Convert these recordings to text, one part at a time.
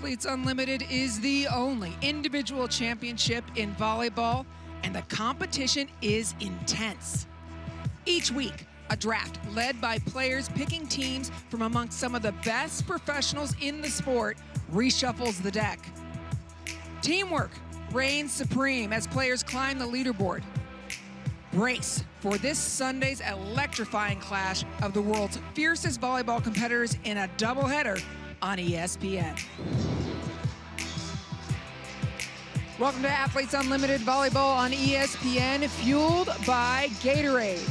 Athletes Unlimited is the only individual championship in volleyball, and the competition is intense. Each week, a draft led by players picking teams from amongst some of the best professionals in the sport reshuffles the deck. Teamwork reigns supreme as players climb the leaderboard. Brace for this Sunday's electrifying clash of the world's fiercest volleyball competitors in a doubleheader on ESPN. Welcome to Athletes Unlimited Volleyball on ESPN, fueled by Gatorade.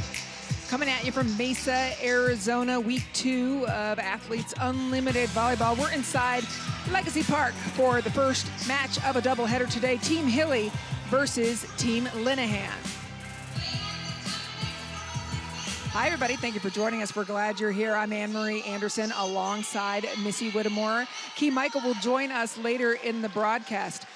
Coming at you from Mesa, Arizona, week 2 of Athletes Unlimited Volleyball. We're inside Legacy Park for the first match of a doubleheader today. Team Hilly versus Team Linehan. Hi, everybody. Thank you for joining us. We're glad you're here. I'm Anne-Marie Anderson alongside Missy Whittemore. Key Michael will join us later in the broadcast.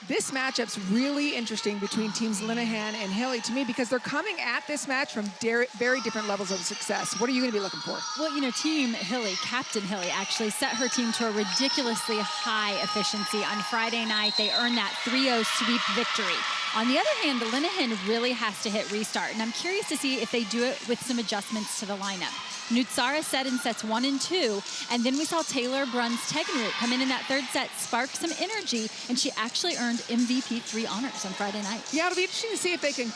This matchup's really interesting between teams Linehan and Hilly to me because they're coming at this match from very different levels of success. What are you going to be looking for? Well, you know, Team Hilly, Captain Hilly, actually set her team to a ridiculously high efficiency on Friday night. They earned that 3-0 sweep victory. On the other hand, the Linehan really has to hit restart, and I'm curious to see if they do it with some adjustments to the lineup. Nutsara set in sets 1 and 2, and then we saw Taylor Bruns-Tegenroot come in that third set, spark some energy, and she actually earned MVP 3 honors on Friday night. Yeah, it'll be interesting to see if they can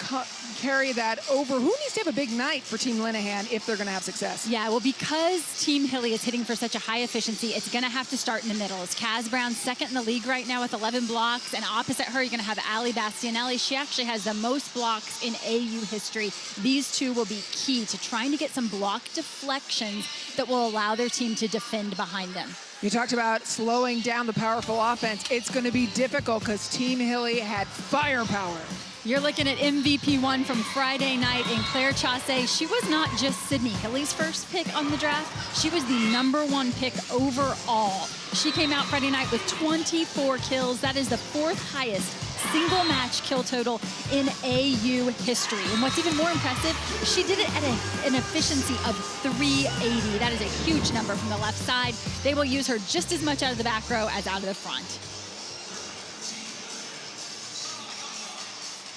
carry that over. Who needs to have a big night for Team Linehan if they're going to have success? Yeah, well, because Team Hilly is hitting for such a high efficiency, it's going to have to start in the middle. It's Kaz Brown second in the league right now with 11 blocks, and opposite her, you're going to have Ali Bastianelli. She actually has the most blocks in AU history. These two will be key to trying to get some block deflections that will allow their team to defend behind them. You talked about slowing down the powerful offense. It's going to be difficult because Team Hilly had firepower. You're looking at MVP 1 from Friday night in Claire Chaussee. She was not just Sydney Hilly's first pick on the draft. She was the #1 pick overall. She came out Friday night with 24 kills. That is the 4th highest single match kill total in AU history. And what's even more impressive, she did it at an efficiency of 380. That is a huge number from the left side. They will use her just as much out of the back row as out of the front.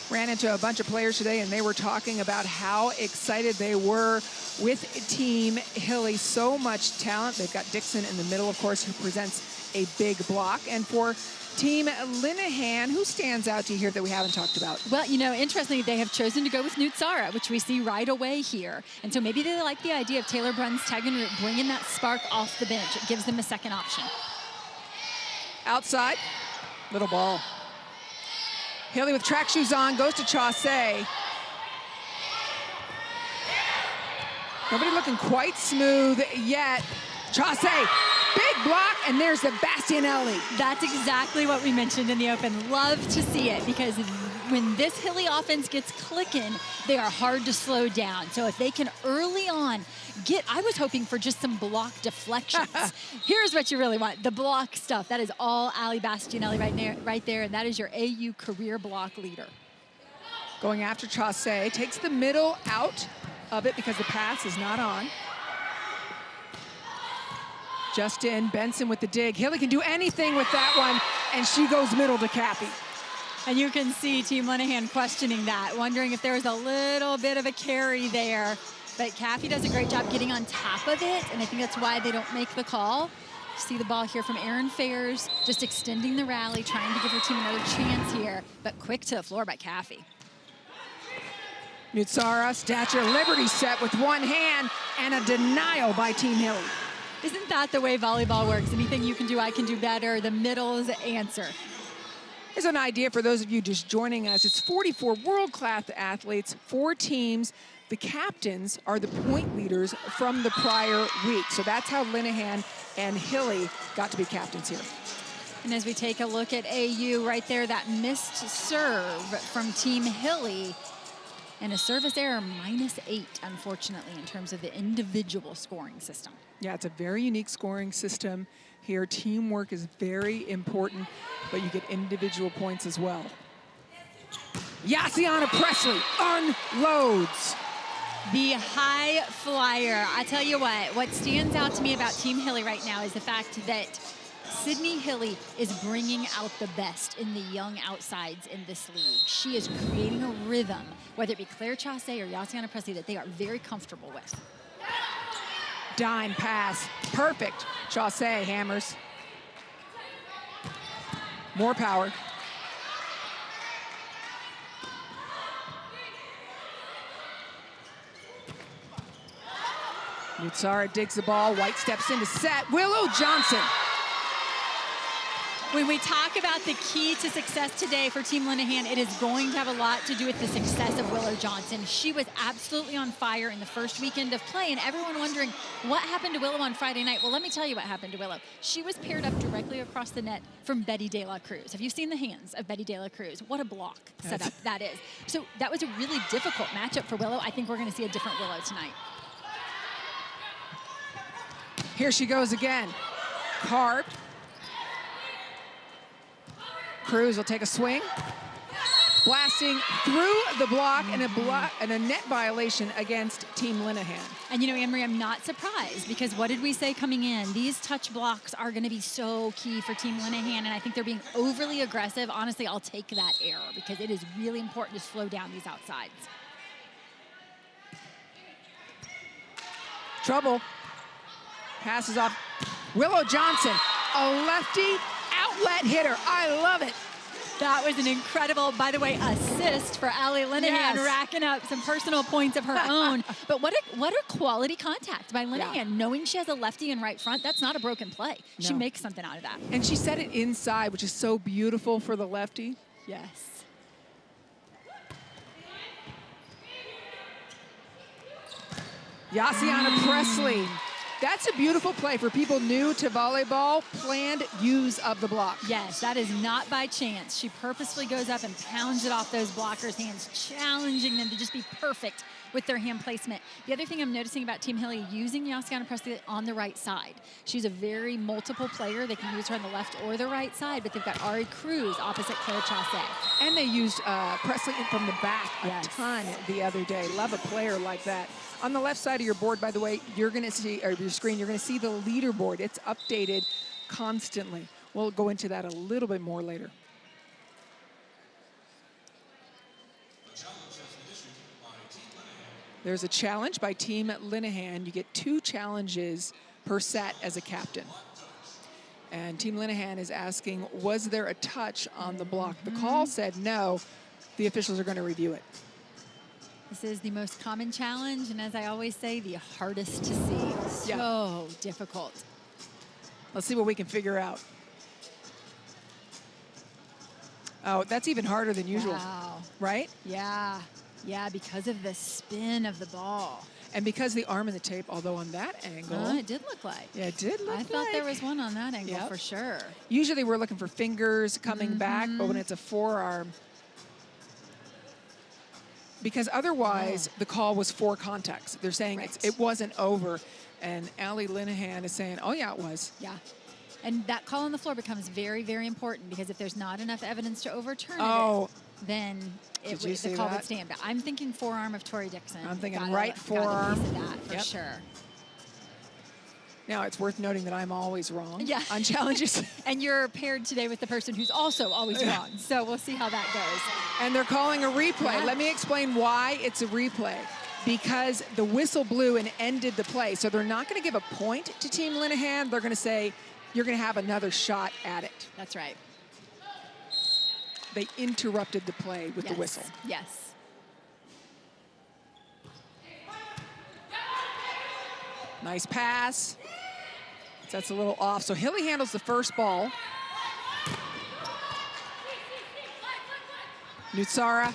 Ran into a bunch of players today, and they were talking about how excited they were with Team Hilly. So much talent. They've got Dixon in the middle, of course, who presents a big block. And for Team Linehan, who stands out to you here that we haven't talked about? Well, you know, interestingly, they have chosen to go with Nutsara, which we see right away here. And so maybe they like the idea of Taylor Bruns-Tegenroot bringing that spark off the bench. It gives them a second option. Outside, little ball. Hilly with track shoes on, goes to Chaussee. Nobody looking quite smooth yet. Chaussee, big block, and there's the Bastianelli. That's exactly what we mentioned in the open. Love to see it because when this Hilly offense gets clicking, they are hard to slow down. So if they can early on I was hoping for just some block deflections. Here's what you really want, the block stuff. That is all Ali Bastianelli right there, and that is your AU career block leader. Going after Chaussee, takes the middle out of it because the pass is not on. Justin Benson with the dig. Hilly can do anything with that one, and she goes middle to Kathy. And you can see Team Linehan questioning that, wondering if there was a little bit of a carry there. But Kathy does a great job getting on top of it, and I think that's why they don't make the call. You see the ball here from Erin Fairs, just extending the rally, trying to give her team another chance here, but quick to the floor by Kathy. Nutsara, Statue Liberty set with one hand, and a denial by Team Hilly. Isn't that the way volleyball works? Anything you can do, I can do better. The middle is the answer. Here's an idea for those of you just joining us. It's 44 world-class athletes, 4 teams. The captains are the point leaders from the prior week. So that's how Linehan and Hilly got to be captains here. And as we take a look at AU right there, that missed serve from Team Hilly, and a service error -8, unfortunately, in terms of the individual scoring system. Yeah, it's a very unique scoring system here. Teamwork is very important, but you get individual points as well. Yassiana Presley unloads. The high flyer. I tell you what stands out to me about Team Hilly right now is the fact that Sydney Hilly is bringing out the best in the young outsides in this league. She is creating a rhythm, whether it be Claire Chaussee or Yassiana Presley, that they are very comfortable with. Dime pass, perfect. Chaussee hammers. More power. Nutsara digs the ball. White steps in to set. Willow Johnson. When we talk about the key to success today for Team Linehan, it is going to have a lot to do with the success of Willow Johnson. She was absolutely on fire in the first weekend of play, and everyone wondering what happened to Willow on Friday night. Well, let me tell you what happened to Willow. She was paired up directly across the net from Betty De La Cruz. Have you seen the hands of Betty De La Cruz? What a block setup that is. So that was a really difficult matchup for Willow. I think we're going to see a different Willow tonight. Here she goes again. Carved. Cruz will take a swing. Blasting through the block and a net violation against Team Linehan. And you know, Anne-Marie, I'm not surprised because what did we say coming in? These touch blocks are going to be so key for Team Linehan, and I think they're being overly aggressive. Honestly, I'll take that error because it is really important to slow down these outsides. Trouble. Passes off. Willow Johnson, a lefty outlet hitter. I love it. That was an incredible, by the way, assist for Allie Linehan, racking up some personal points of her own. But what a quality contact by Linehan, knowing she has a lefty in right front. That's not a broken play. She makes something out of that. And she set it inside, which is so beautiful for the lefty. Yes. Yassiana Presley. That's a beautiful play for people new to volleyball, planned use of the block. Yes, that is not by chance. She purposefully goes up and pounds it off those blockers' hands, challenging them to just be perfect with their hand placement. The other thing I'm noticing about Team Hilly, using Yassiana Presley on the right side. She's a very multiple player. They can use her on the left or the right side, but they've got Ari Cruz opposite Claire Chaussee. And they used Presley from the back a ton the other day. Love a player like that. On the left side of your board, by the way, you're going to see, or your screen, you're going to see the leaderboard. It's updated constantly. We'll go into that a little bit more later. There's a challenge by Team Linehan. You get 2 challenges per set as a captain. And Team Linehan is asking, was there a touch on the block? The call said no. The officials are going to review it. This is the most common challenge, and as I always say, the hardest to see. So difficult. Let's see what we can figure out. Oh, that's even harder than usual. Wow. Right? Yeah. Yeah, because of the spin of the ball. And because the arm in the tape, although on that angle. It did look like. Yeah, it did look like. I thought there was one on that angle for sure. Usually we're looking for fingers coming back, but when it's a forearm, because otherwise the call was 4 contacts. They're saying it wasn't over, and Allie Linehan is saying, oh yeah, it was. Yeah, and that call on the floor becomes very, very important because if there's not enough evidence to overturn it, then the call would stand. But I'm thinking forearm of Tori Dixon. I'm thinking right forearm. Got a piece of that for sure. Now, it's worth noting that I'm always wrong on challenges. And you're paired today with the person who's also always wrong. So we'll see how that goes. And they're calling a replay. Let me explain why it's a replay. Because the whistle blew and ended the play. So they're not going to give a point to Team Linehan. They're going to say, you're going to have another shot at it. That's right. They interrupted the play with the whistle. Yes. Nice pass. That's a little off. So Hilly handles the first ball. Nutsara.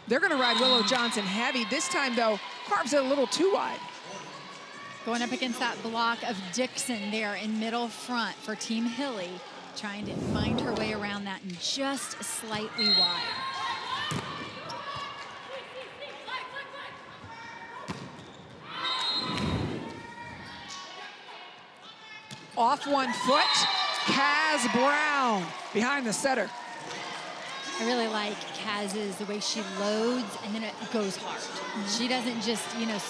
They're going to ride Willow Johnson heavy. This time, though, carves it a little too wide. Going up against that block of Dixon there in middle front for Team Hilly, trying to find her way around that and just slightly wide. Off one foot, Kaz Brown behind the setter. I really like Kaz's, the way she loads and then it goes hard. She doesn't just,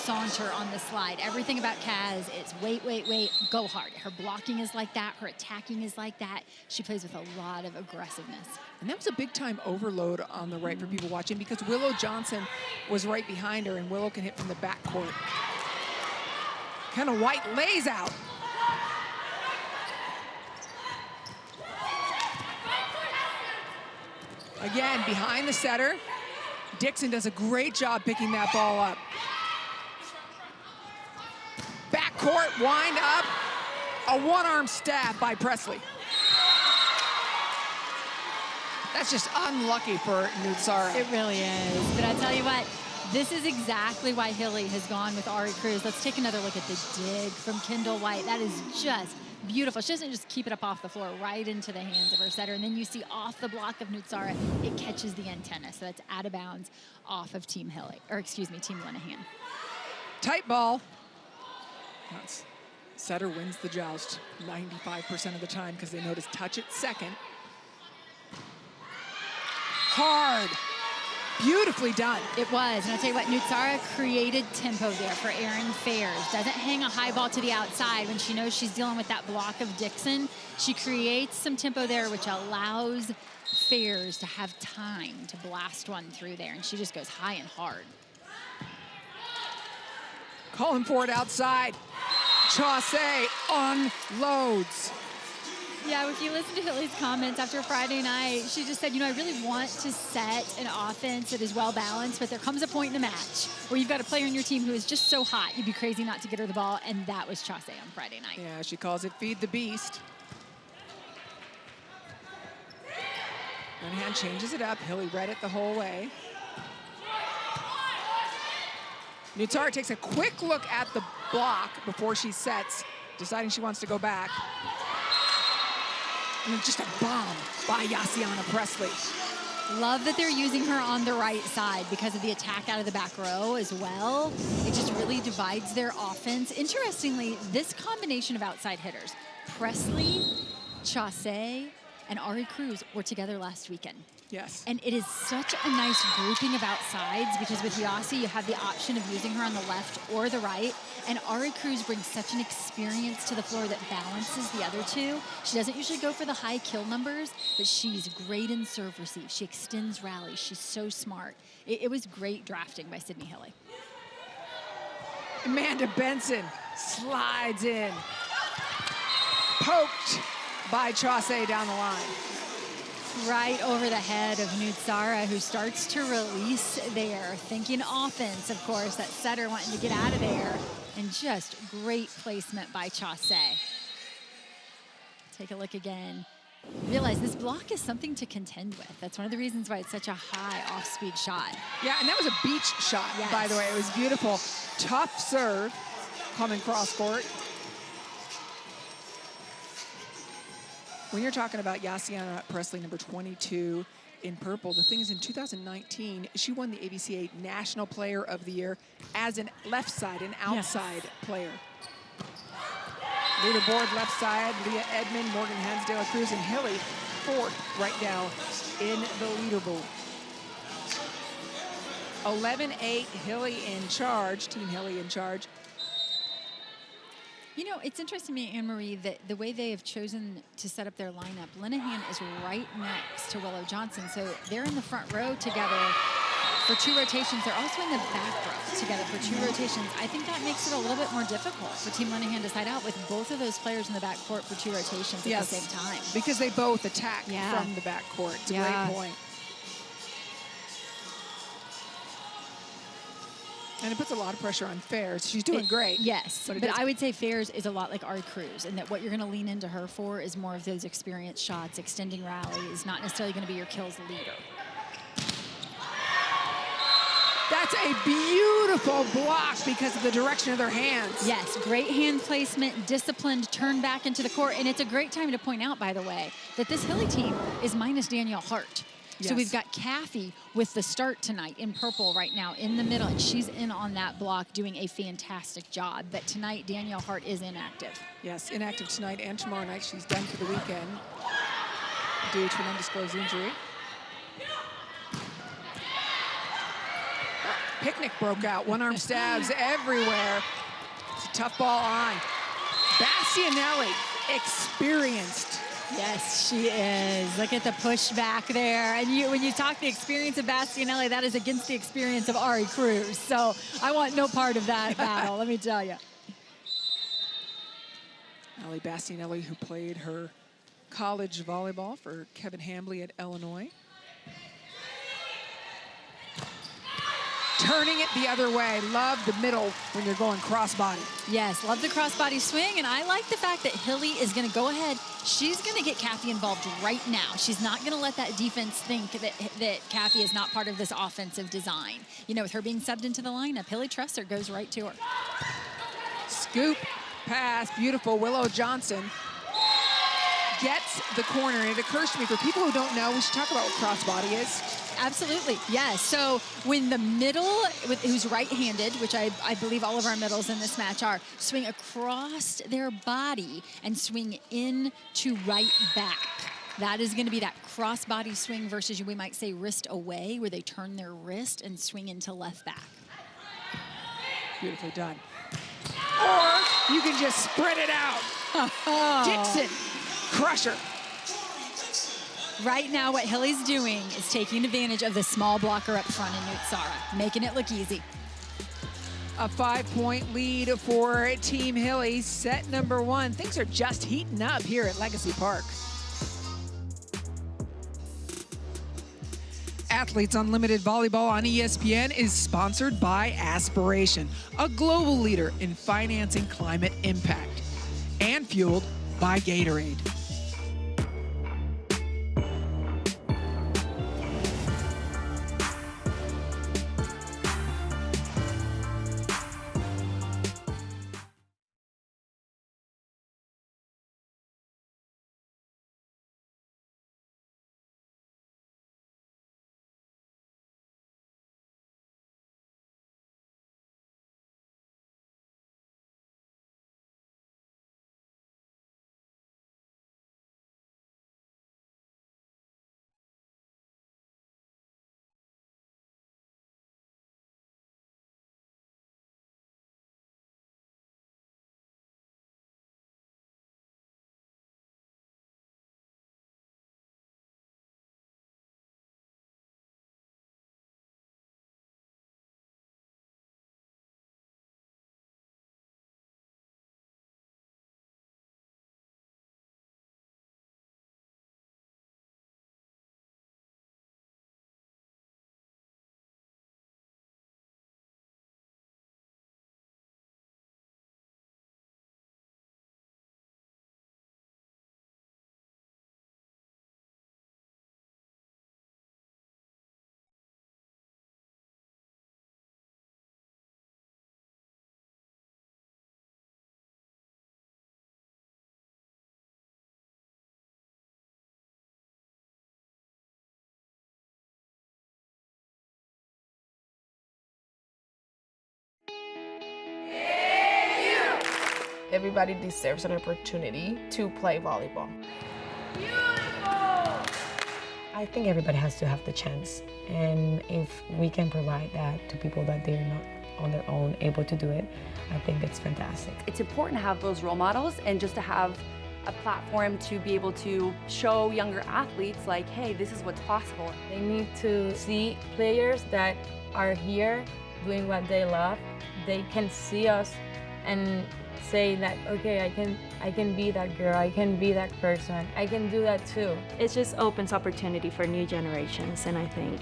saunter on the slide. Everything about Kaz, it's wait, go hard. Her blocking is like that. Her attacking is like that. She plays with a lot of aggressiveness. And that was a big-time overload on the right for people watching because Willow Johnson was right behind her, and Willow can hit from the backcourt. Kenna White lays out. Again, behind the setter. Dixon does a great job picking that ball up. Backcourt, wind up. A one-arm stab by Presley. That's just unlucky for Nutsara. It really is. But I tell you what, this is exactly why Hilly has gone with Ari Cruz. Let's take another look at the dig from Kendall White. That is just beautiful. She doesn't just keep it up off the floor, right into the hands of her setter. And then you see off the block of Nutsara, it catches the antenna. So that's out of bounds off of Team Linehan. Tight ball. Setter wins the joust 95% of the time because they know to touch it second. Hard. Beautifully done. It was, and I'll tell you what, Nutsara created tempo there for Erin Fairs. Doesn't hang a high ball to the outside when she knows she's dealing with that block of Dixon. She creates some tempo there, which allows Fairs to have time to blast one through there, and she just goes high and hard. Calling for it outside. Chaussee unloads. Yeah, if you listen to Hilly's comments after Friday night, she just said, I really want to set an offense that is well-balanced, but there comes a point in a match where you've got a player in your team who is just so hot, you'd be crazy not to get her the ball, and that was Chaussee on Friday night. Yeah, she calls it feed the beast. Linehan changes it up. Hilly read it the whole way. Nutsara takes a quick look at the block before she sets, deciding she wants to go back. And then just a bomb by Yassiana Presley. Love that they're using her on the right side because of the attack out of the back row as well. It just really divides their offense. Interestingly, this combination of outside hitters, Presley, Chaussee, and Ari Cruz were together last weekend. Yes. And it is such a nice grouping of outsides because with Yassi, you have the option of using her on the left or the right. And Ari Cruz brings such an experience to the floor that balances the other two. She doesn't usually go for the high kill numbers, but she's great in serve receive. She extends rallies. She's so smart. It was great drafting by Sydney Hilly. Amanda Benson slides in. Poked by Chaussee down the line. Right over the head of Nutsara, who starts to release there, thinking offense, of course, that setter wanting to get out of there, and just great placement by Chaussee. Take a look again. Realize this block is something to contend with. That's one of the reasons why it's such a high off-speed shot. Yeah, and that was a beach shot, yes, by the way. It was beautiful. Tough serve, coming cross court. When you're talking about Yassiana Presley, number 22 in purple, the thing is in 2019, she won the ABCA National Player of the Year as an left side, an outside player. Leaderboard left side, Leah Edmond, Morgan Hansdale Cruz, and Hilly fourth right now in the leaderboard. 11-8, Hilly in charge, Team Hilly in charge. It's interesting to me, Anne-Marie, that the way they have chosen to set up their lineup, Linehan is right next to Willow Johnson. So they're in the front row together for two rotations. They're also in the back row together for two rotations. I think that makes it a little bit more difficult for Team Linehan to side out with both of those players in the back court for two rotations at the same time. Because they both attack from the back court. It's a great point. And it puts a lot of pressure on Fairs. She's doing great. Yes, but I would say Fairs is a lot like Ari Cruz, and that what you're going to lean into her for is more of those experience shots, extending rallies, not necessarily going to be your kills leader. That's a beautiful block because of the direction of their hands. Yes, great hand placement, disciplined, turn back into the court. And it's a great time to point out, by the way, that this Hilly team is minus Danielle Hart. Yes. So we've got Kathy with the start tonight in purple right now in the middle, and she's in on that block doing a fantastic job. But tonight, Danielle Hart is inactive. Yes, inactive tonight and tomorrow night. She's done for the weekend due to an undisclosed injury. picnic broke out. One-arm stabs everywhere. It's a tough ball on. Bastianelli, experienced. Yes, she is. Look at the push back there. And when you talk the experience of Bastianelli, that is against the experience of Ari Cruz. So I want no part of that battle, let me tell you. Allie Bastianelli, who played her college volleyball for Kevin Hambly at Illinois. Turning it the other way. Love the middle when you're going crossbody. Yes, love the crossbody swing, and I like the fact that Hilly is going to go ahead. She's going to get Kathy involved right now. She's not going to let that defense think that Kathy is not part of this offensive design. You know, with her being subbed into the lineup, Hilly Tresser goes right to her. Scoop, pass, beautiful. Willow Johnson gets the corner. And it occurs to me, for people who don't know, we should talk about what crossbody is. Absolutely, yes. So when the middle, who's right-handed, which I believe all of our middles in this match are, swing across their body and swing in to right back. That is going to be that cross-body swing versus, we might say, wrist away, where they turn their wrist and swing into left back. Beautifully done. Or you can just spread it out. Dixon, crusher. Right now, what Hilly's doing is taking advantage of the small blocker up front in Nutsara, making it look easy. A 5-point lead for Team Hilly. Set number 1. Things are just heating up here at Legacy Park. Athletes Unlimited Volleyball on ESPN is sponsored by Aspiration, a global leader in financing climate impact, and fueled by Gatorade. Everybody deserves an opportunity to play volleyball. Beautiful! I think everybody has to have the chance, and if we can provide that to people that they're not on their own able to do it, I think that's fantastic. It's important to have those role models and just to have a platform to be able to show younger athletes like, hey, this is what's possible. They need to see players that are here doing what they love. They can see us and say that, okay, I can be that girl, I can be that person, I can do that too. It just opens opportunity for new generations, and I think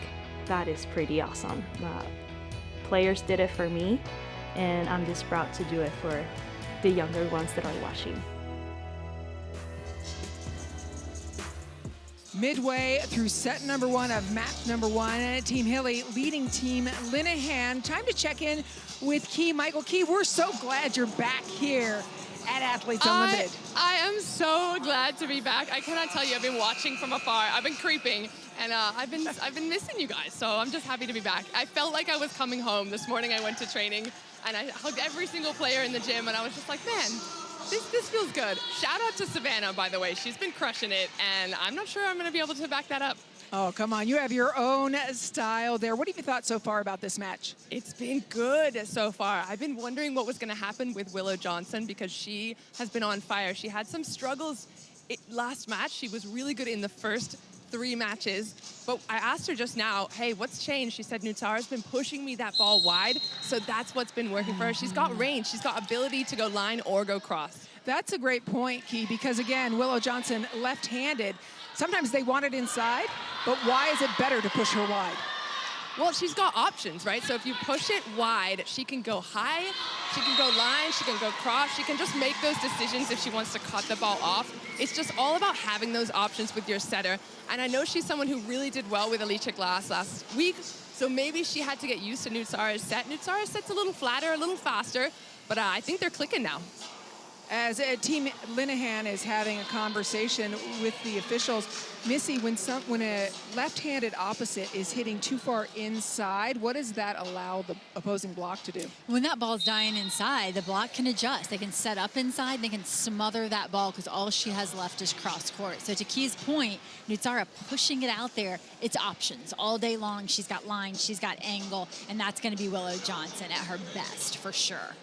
that is pretty awesome. Players did it for me, and I'm just proud to do it for the younger ones that are watching. Midway through set number 1 of match number 1, Team Hilly leading Team Linehan. Time to check in with Key. Michael Key, we're so glad you're back here at Athletes Unlimited. I am so glad to be back. I cannot tell you, I've been watching from afar. I've been creeping, and I've been missing you guys. So I'm just happy to be back. I felt like I was coming home. This morning I went to training, and I hugged every single player in the gym, and I was just like, man, this feels good. Shout out to Savannah, by the way. She's been crushing it, and I'm not sure I'm going to be able to back that up. Oh, come on. You have your own style there. What have you thought so far about this match? It's been good so far. I've been wondering what was going to happen with Willow Johnson because she has been on fire. She had some struggles last match. She was really good in the first 3 matches, but I asked her just now, hey, what's changed? She said, Nutsara's been pushing me that ball wide, so that's what's been working for her. She's got range. She's got ability to go line or go cross. That's a great point, Key, because again, Willow Johnson left-handed. Sometimes they want it inside, but why is it better to push her wide? Well, she's got options, right? So if you push it wide, she can go high, she can go line, she can go cross, she can just make those decisions if she wants to cut the ball off. It's just all about having those options with your setter. And I know she's someone who really did well with Alicia Glass last week, so maybe she had to get used to Nutsara's set. Nutsara's set's a little flatter, a little faster, but I think they're clicking now. As Team Linehan is having a conversation with the officials, Missy, when a left-handed opposite is hitting too far inside, what does that allow the opposing block to do? When that ball's dying inside, the block can adjust. They can set up inside, they can smother that ball because all she has left is cross court. So to Key's point, Nutsara pushing it out there, it's options. All day long, she's got line, she's got angle, and that's going to be Willow Johnson at her best for sure.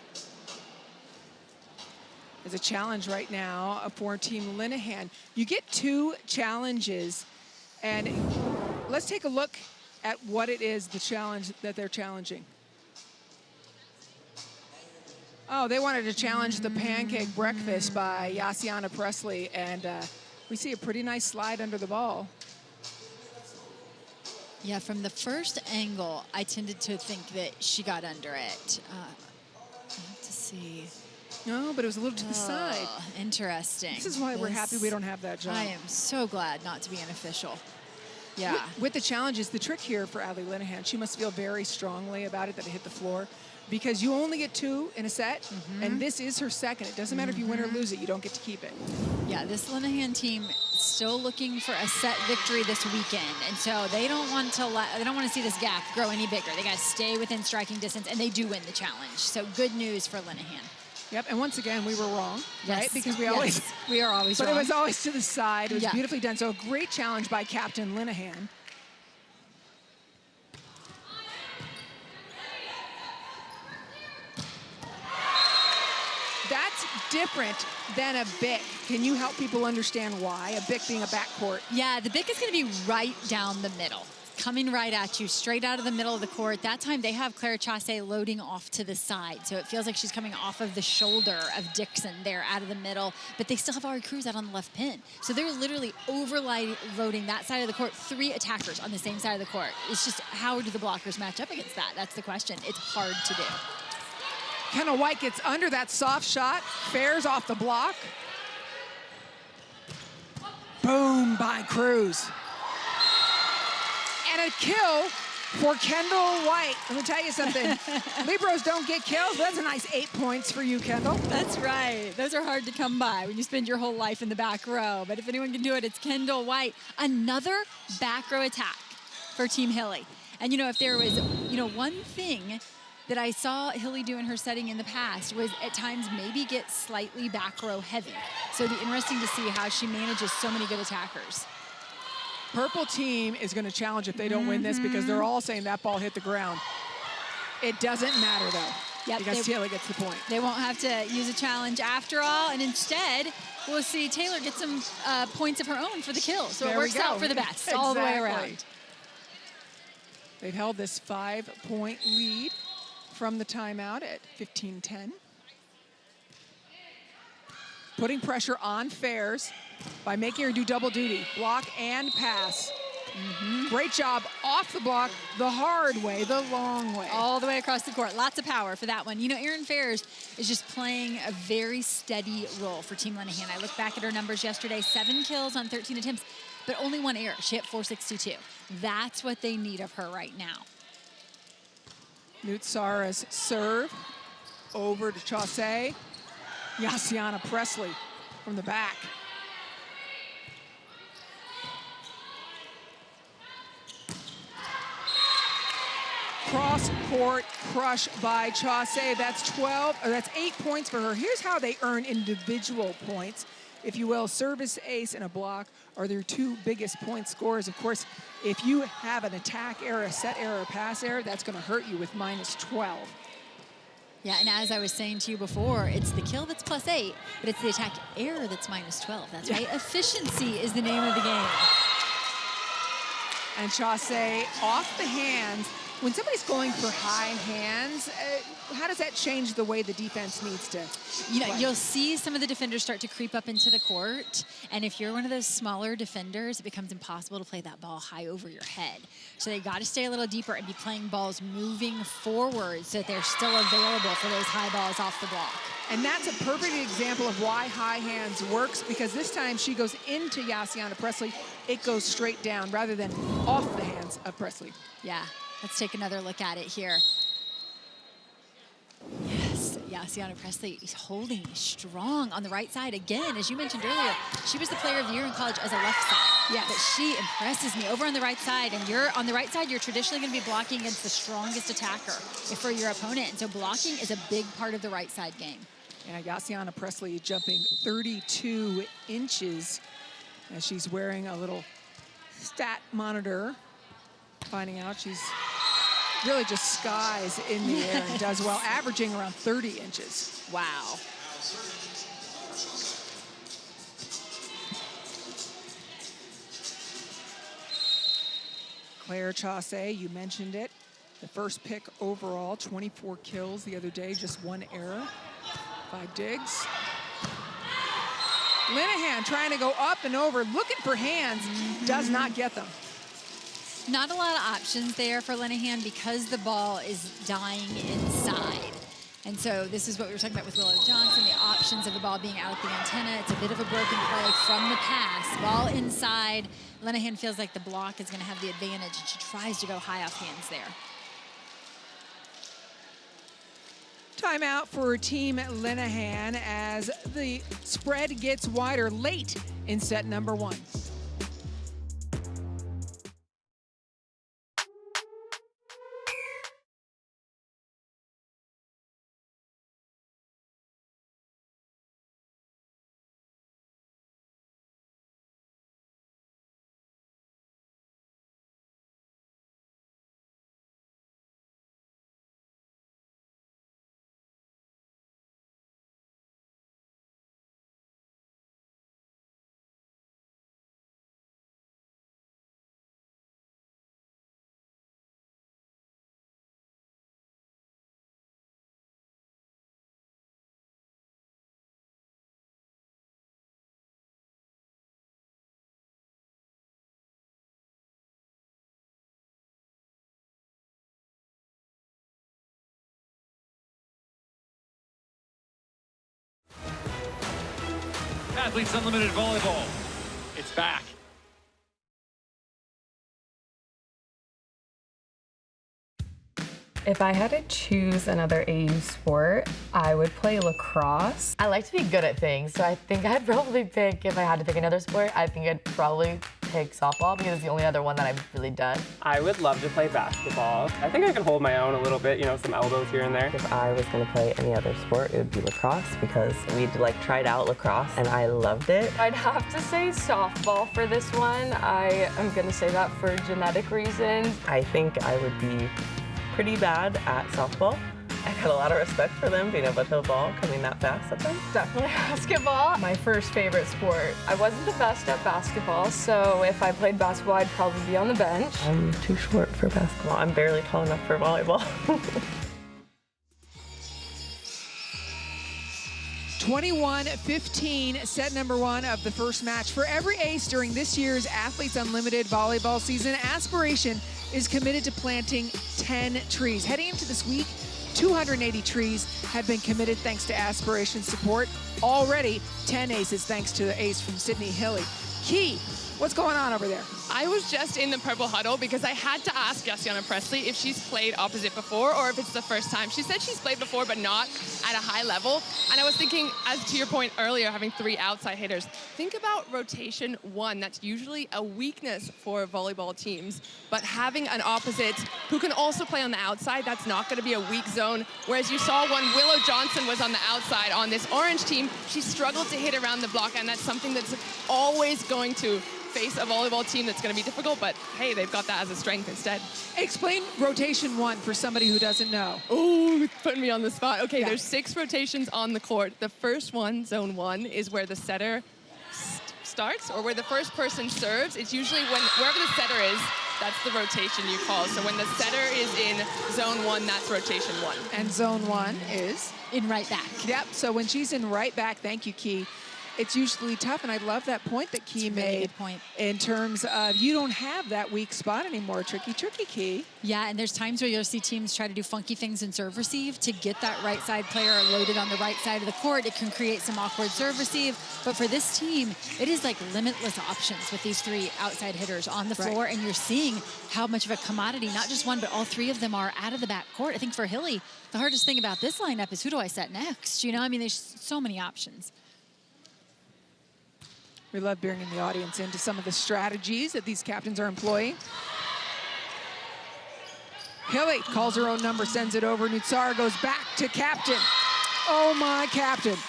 There's a challenge right now for Team Linehan. You get 2 challenges, and let's take a look at what it is, the challenge that they're challenging. Oh, they wanted to challenge the pancake breakfast by Yassiana Presley, and we see a pretty nice slide under the ball. Yeah, from the first angle, I tended to think that she got under it. I have to see. No, but it was a little to the side. Interesting. This is why we're happy we don't have that job. I am so glad not to be an official. Yeah. With the challenges, the trick here for Adley Linehan, she must feel very strongly about it that it hit the floor because you only get 2 in a set, and this is her second. It doesn't matter if you win or lose it, you don't get to keep it. Yeah, this Linehan team still looking for a set victory this weekend, and so they don't want to see this gap grow any bigger. They got to stay within striking distance, and they do win the challenge. So good news for Linehan. Yep, and once again, we were wrong, right? Because we are always wrong. But it was always to the side. It was Yeah. beautifully done. So a great challenge by Captain Linehan. That's different than a BIC. Can you help people understand why? A BIC being a backcourt. Yeah, the BIC is going to be right down the middle, coming right at you, straight out of the middle of the court. That time they have Claire Chasse loading off to the side, so it feels like she's coming off of the shoulder of Dixon there out of the middle, but they still have Ari Cruz out on the left pin. So they're literally overloading that side of the court, 3 attackers on the same side of the court. It's just how do the blockers match up against that? That's the question. It's hard to do. Kendall White gets under that soft shot, fares off the block. Boom by Cruz. And a kill for Kendall White. Let me tell you something. Libros don't get kills. That's a nice 8 points for you, Kendall. That's right. Those are hard to come by when you spend your whole life in the back row. But if anyone can do it, it's Kendall White. Another back row attack for Team Hilly. And, if there was, one thing that I saw Hilly do in her setting in the past was at times maybe get slightly back row heavy. So it'd be interesting to see how she manages so many good attackers. Purple team is going to challenge if they don't win this because they're all saying that ball hit the ground. It doesn't matter, though, because Taylor gets the point. They won't have to use a challenge after all, and instead, we'll see Taylor get some points of her own for the kill. So it works out for the best all the way around. They've held this 5-point lead from the timeout at 15-10. Putting pressure on Fares by making her do double duty, block and pass. Great job off the block, the hard way, the long way. All the way across the court. Lots of power for that one. Erin Fares is just playing a very steady role for Team Linehan. I looked back at her numbers yesterday, 7 kills on 13 attempts, but only 1 error. She hit 462. That's what they need of her right now. Nutsara's serve over to Chaussee. Yassiana Presley from the back. Cross-court crush by Chaussee. That's 8 points for her. Here's how they earn individual points. if you will, service ace and a block are their two biggest point scorers. Of course, if you have an attack error, a set error, a pass error, that's going to hurt you with -12. Yeah, and as I was saying to you before, it's the kill that's +8, but it's the attack error that's -12. That's right. Efficiency is the name of the game. And Chaussee off the hands. When somebody's going for high hands, how does that change the way the defense needs to play? You'll see some of the defenders start to creep up into the court, and if you're one of those smaller defenders, it becomes impossible to play that ball high over your head. So they got to stay a little deeper and be playing balls moving forward so that they're still available for those high balls off the block. And that's a perfect example of why high hands works, because this time she goes into Yassiana Presley, it goes straight down rather than off the hands of Presley. Yeah. Let's take another look at it here. Yes, Yassiana Presley is holding strong on the right side. Again, as you mentioned earlier, she was the player of the year in college as a left side. Yes. But she impresses me over on the right side. And you're on the right side, you're traditionally going to be blocking against the strongest attacker for your opponent. And so blocking is a big part of the right side game. Yeah, Yassiana Presley jumping 32 inches as she's wearing a little stat monitor, finding out she's really just skies in the air and does well, averaging around 30 inches. Wow. Claire Chaussee, you mentioned it. The first pick overall, 24 kills the other day, just 1 error, 5 digs. Linehan trying to go up and over, looking for hands, does not get them. Not a lot of options there for Linehan because the ball is dying inside. And so this is what we were talking about with Willow Johnson, the options of the ball being out at the antenna. It's a bit of a broken play from the pass. Ball inside. Linehan feels like the block is going to have the advantage, and she tries to go high off hands there. Timeout for Team Linehan as the spread gets wider late in set number 1. Athletes Unlimited Volleyball. It's back. If I had to choose another AU sport, I would play lacrosse. I like to be good at things, so I think I'd probably pick, if I had to pick another sport, I think I'd probably pick softball because it's the only other one that I've really done. I would love to play basketball. I think I can hold my own a little bit, you know, some elbows here and there. If I was gonna play any other sport, it would be lacrosse because we'd tried out lacrosse and I loved it. I'd have to say softball for this one. I am gonna say that for genetic reasons. I think I would be pretty bad at softball. I got a lot of respect for them being able to hit a ball coming that fast at them. Definitely basketball. My first favorite sport. I wasn't the best at basketball, so if I played basketball, I'd probably be on the bench. I'm too short for basketball. I'm barely tall enough for volleyball. 21-15, set number 1 of the first match. For every ace during this year's Athletes Unlimited volleyball season, Aspiration is committed to planting 10 trees. Heading into this week, 280 trees have been committed thanks to Aspiration's support. Already 10 aces thanks to the ace from Sydney Hilly. Key, what's going on over there? I was just in the purple huddle because I had to ask Yassiana Presley if she's played opposite before or if it's the first time. She said she's played before, but not at a high level. And I was thinking, as to your point earlier, having 3 outside hitters, think about rotation 1. That's usually a weakness for volleyball teams. But having an opposite who can also play on the outside, that's not going to be a weak zone. Whereas you saw when Willow Johnson was on the outside on this orange team, she struggled to hit around the block, and that's something that's always going to face a volleyball team that's going to be difficult, but hey, they've got that as a strength instead. Explain rotation 1 for somebody who doesn't know. Oh, putting me on the spot. Okay, Yeah. There's 6 rotations on the court. The first one, zone 1, is where the setter starts, or where the first person serves. It's usually wherever the setter is, that's the rotation you call. So when the setter is in zone 1, that's rotation 1. And zone 1 is? In right back. Yep, so when she's in right back, thank you, Key, it's usually tough, and I love that point that Key It's a really made good point. in terms of you don't have that weak spot anymore. Tricky, Key. Yeah, and there's times where you'll see teams try to do funky things in serve receive to get that right side player loaded on the right side of the court. It can create some awkward serve receive, but for this team, it is like limitless options with these 3 outside hitters on the floor, and you're seeing how much of a commodity, not just one, but all 3 of them are out of the back court. I think for Hilly, the hardest thing about this lineup is who do I set next? You know, I mean, there's so many options. We love bringing the audience into some of the strategies that these captains are employing. Hilly calls her own number, sends it over. Nutsara goes back to captain. Oh, my captain.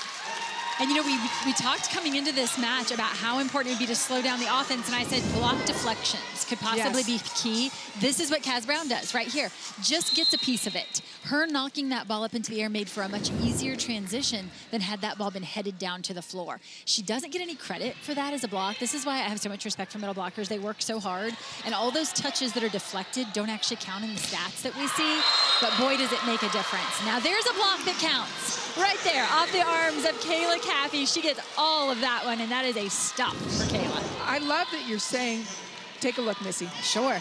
And, you know, we talked coming into this match about how important it would be to slow down the offense, and I said block deflections could possibly be key. This is what Kaz Brown does right here. Just gets a piece of it. Her knocking that ball up into the air made for a much easier transition than had that ball been headed down to the floor. She doesn't get any credit for that as a block. This is why I have so much respect for middle blockers. They work so hard, and all those touches that are deflected don't actually count in the stats that we see, but boy, does it make a difference. Now, there's a block that counts. Right there, off the arms of Kayla Caffey. She gets all of that one, and that is a stop for Kayla. I love that you're saying, take a look, Missy. Sure.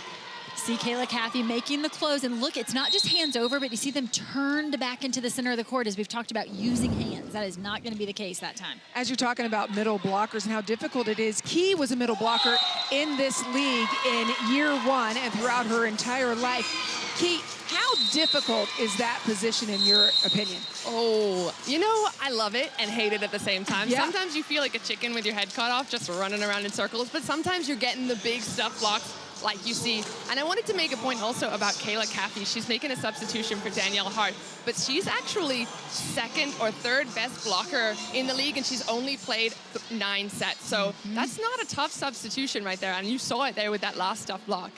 See Kayla Caffey making the close, and look, it's not just hands over, but you see them turned back into the center of the court as we've talked about using hands. That is not going to be the case that time. As you're talking about middle blockers and how difficult it is, Key was a middle blocker in this league in year 1 and throughout her entire life. Key, how difficult is that position in your opinion? Oh, you know, I love it and hate it at the same time. Yeah. Sometimes you feel like a chicken with your head cut off, just running around in circles, but sometimes you're getting the big stuff blocks like you see. And I wanted to make a point also about Kayla Caffey. She's making a substitution for Danielle Hart, but she's actually 2nd or 3rd best blocker in the league, and she's only played 9 sets. So that's not a tough substitution right there, and you saw it there with that last stuff block.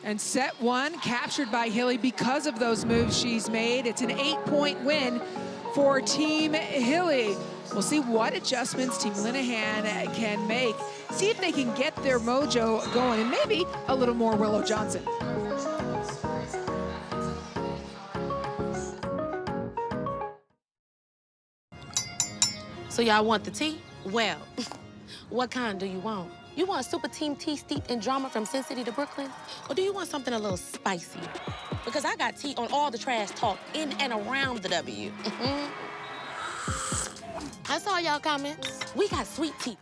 And set 1 captured by Hilly because of those moves she's made. It's an 8-point win for Team Hilly. We'll see what adjustments Team Linehan can make. See if they can get their mojo going, and maybe a little more Willow Johnson. So y'all want the tea? Well, what kind do you want? You want super team tea steeped in drama from Sin City to Brooklyn? Or do you want something a little spicy? Because I got tea on all the trash talk in and around the W. I saw y'all comments. We got sweet tea.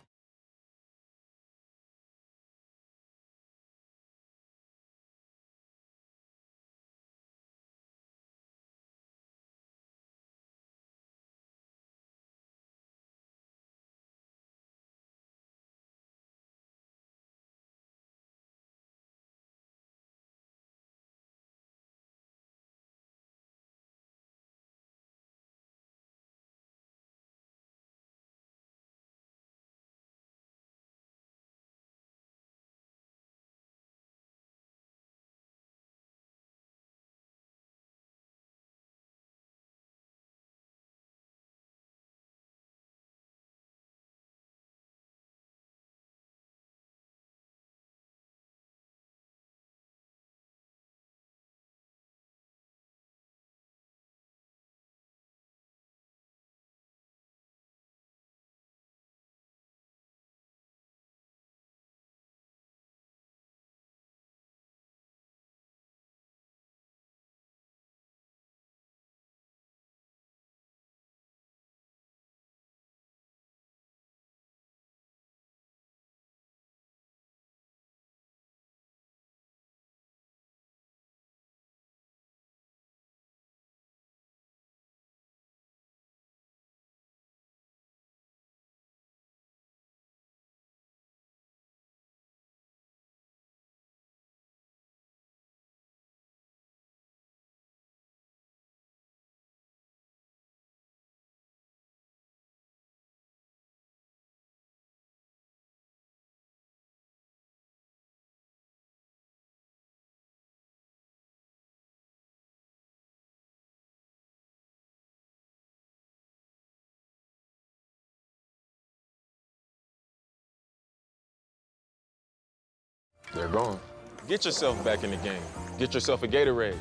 they're going. Get yourself back in the game. Get yourself a Gatorade.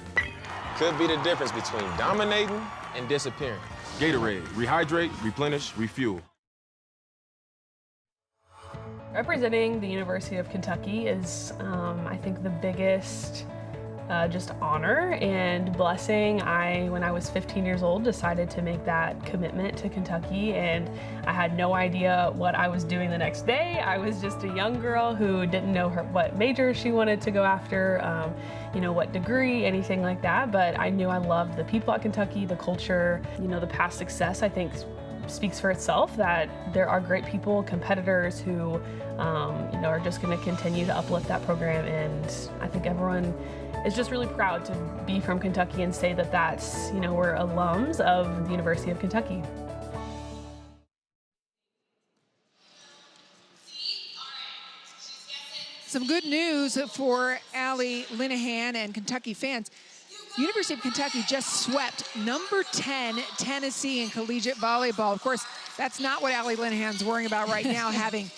Could be the difference between dominating and disappearing. Gatorade, rehydrate, replenish, refuel. Representing the University of Kentucky is, I think, the biggest just honor and blessing. When I was 15 years old, decided to make that commitment to Kentucky, and I had no idea what I was doing the next day. I was just a young girl who didn't know what major she wanted to go after, what degree, anything like that, but I knew I loved the people at Kentucky, the culture, the past success, I think, speaks for itself, that there are great people, competitors who are just going to continue to uplift that program, and I think everyone is just really proud to be from Kentucky and say that that's, we're alums of the University of Kentucky. Some good news for Allie Linehan and Kentucky fans. University of Kentucky just swept number 10 Tennessee in collegiate volleyball. Of course, that's not what Allie Linehan's worrying about right now, having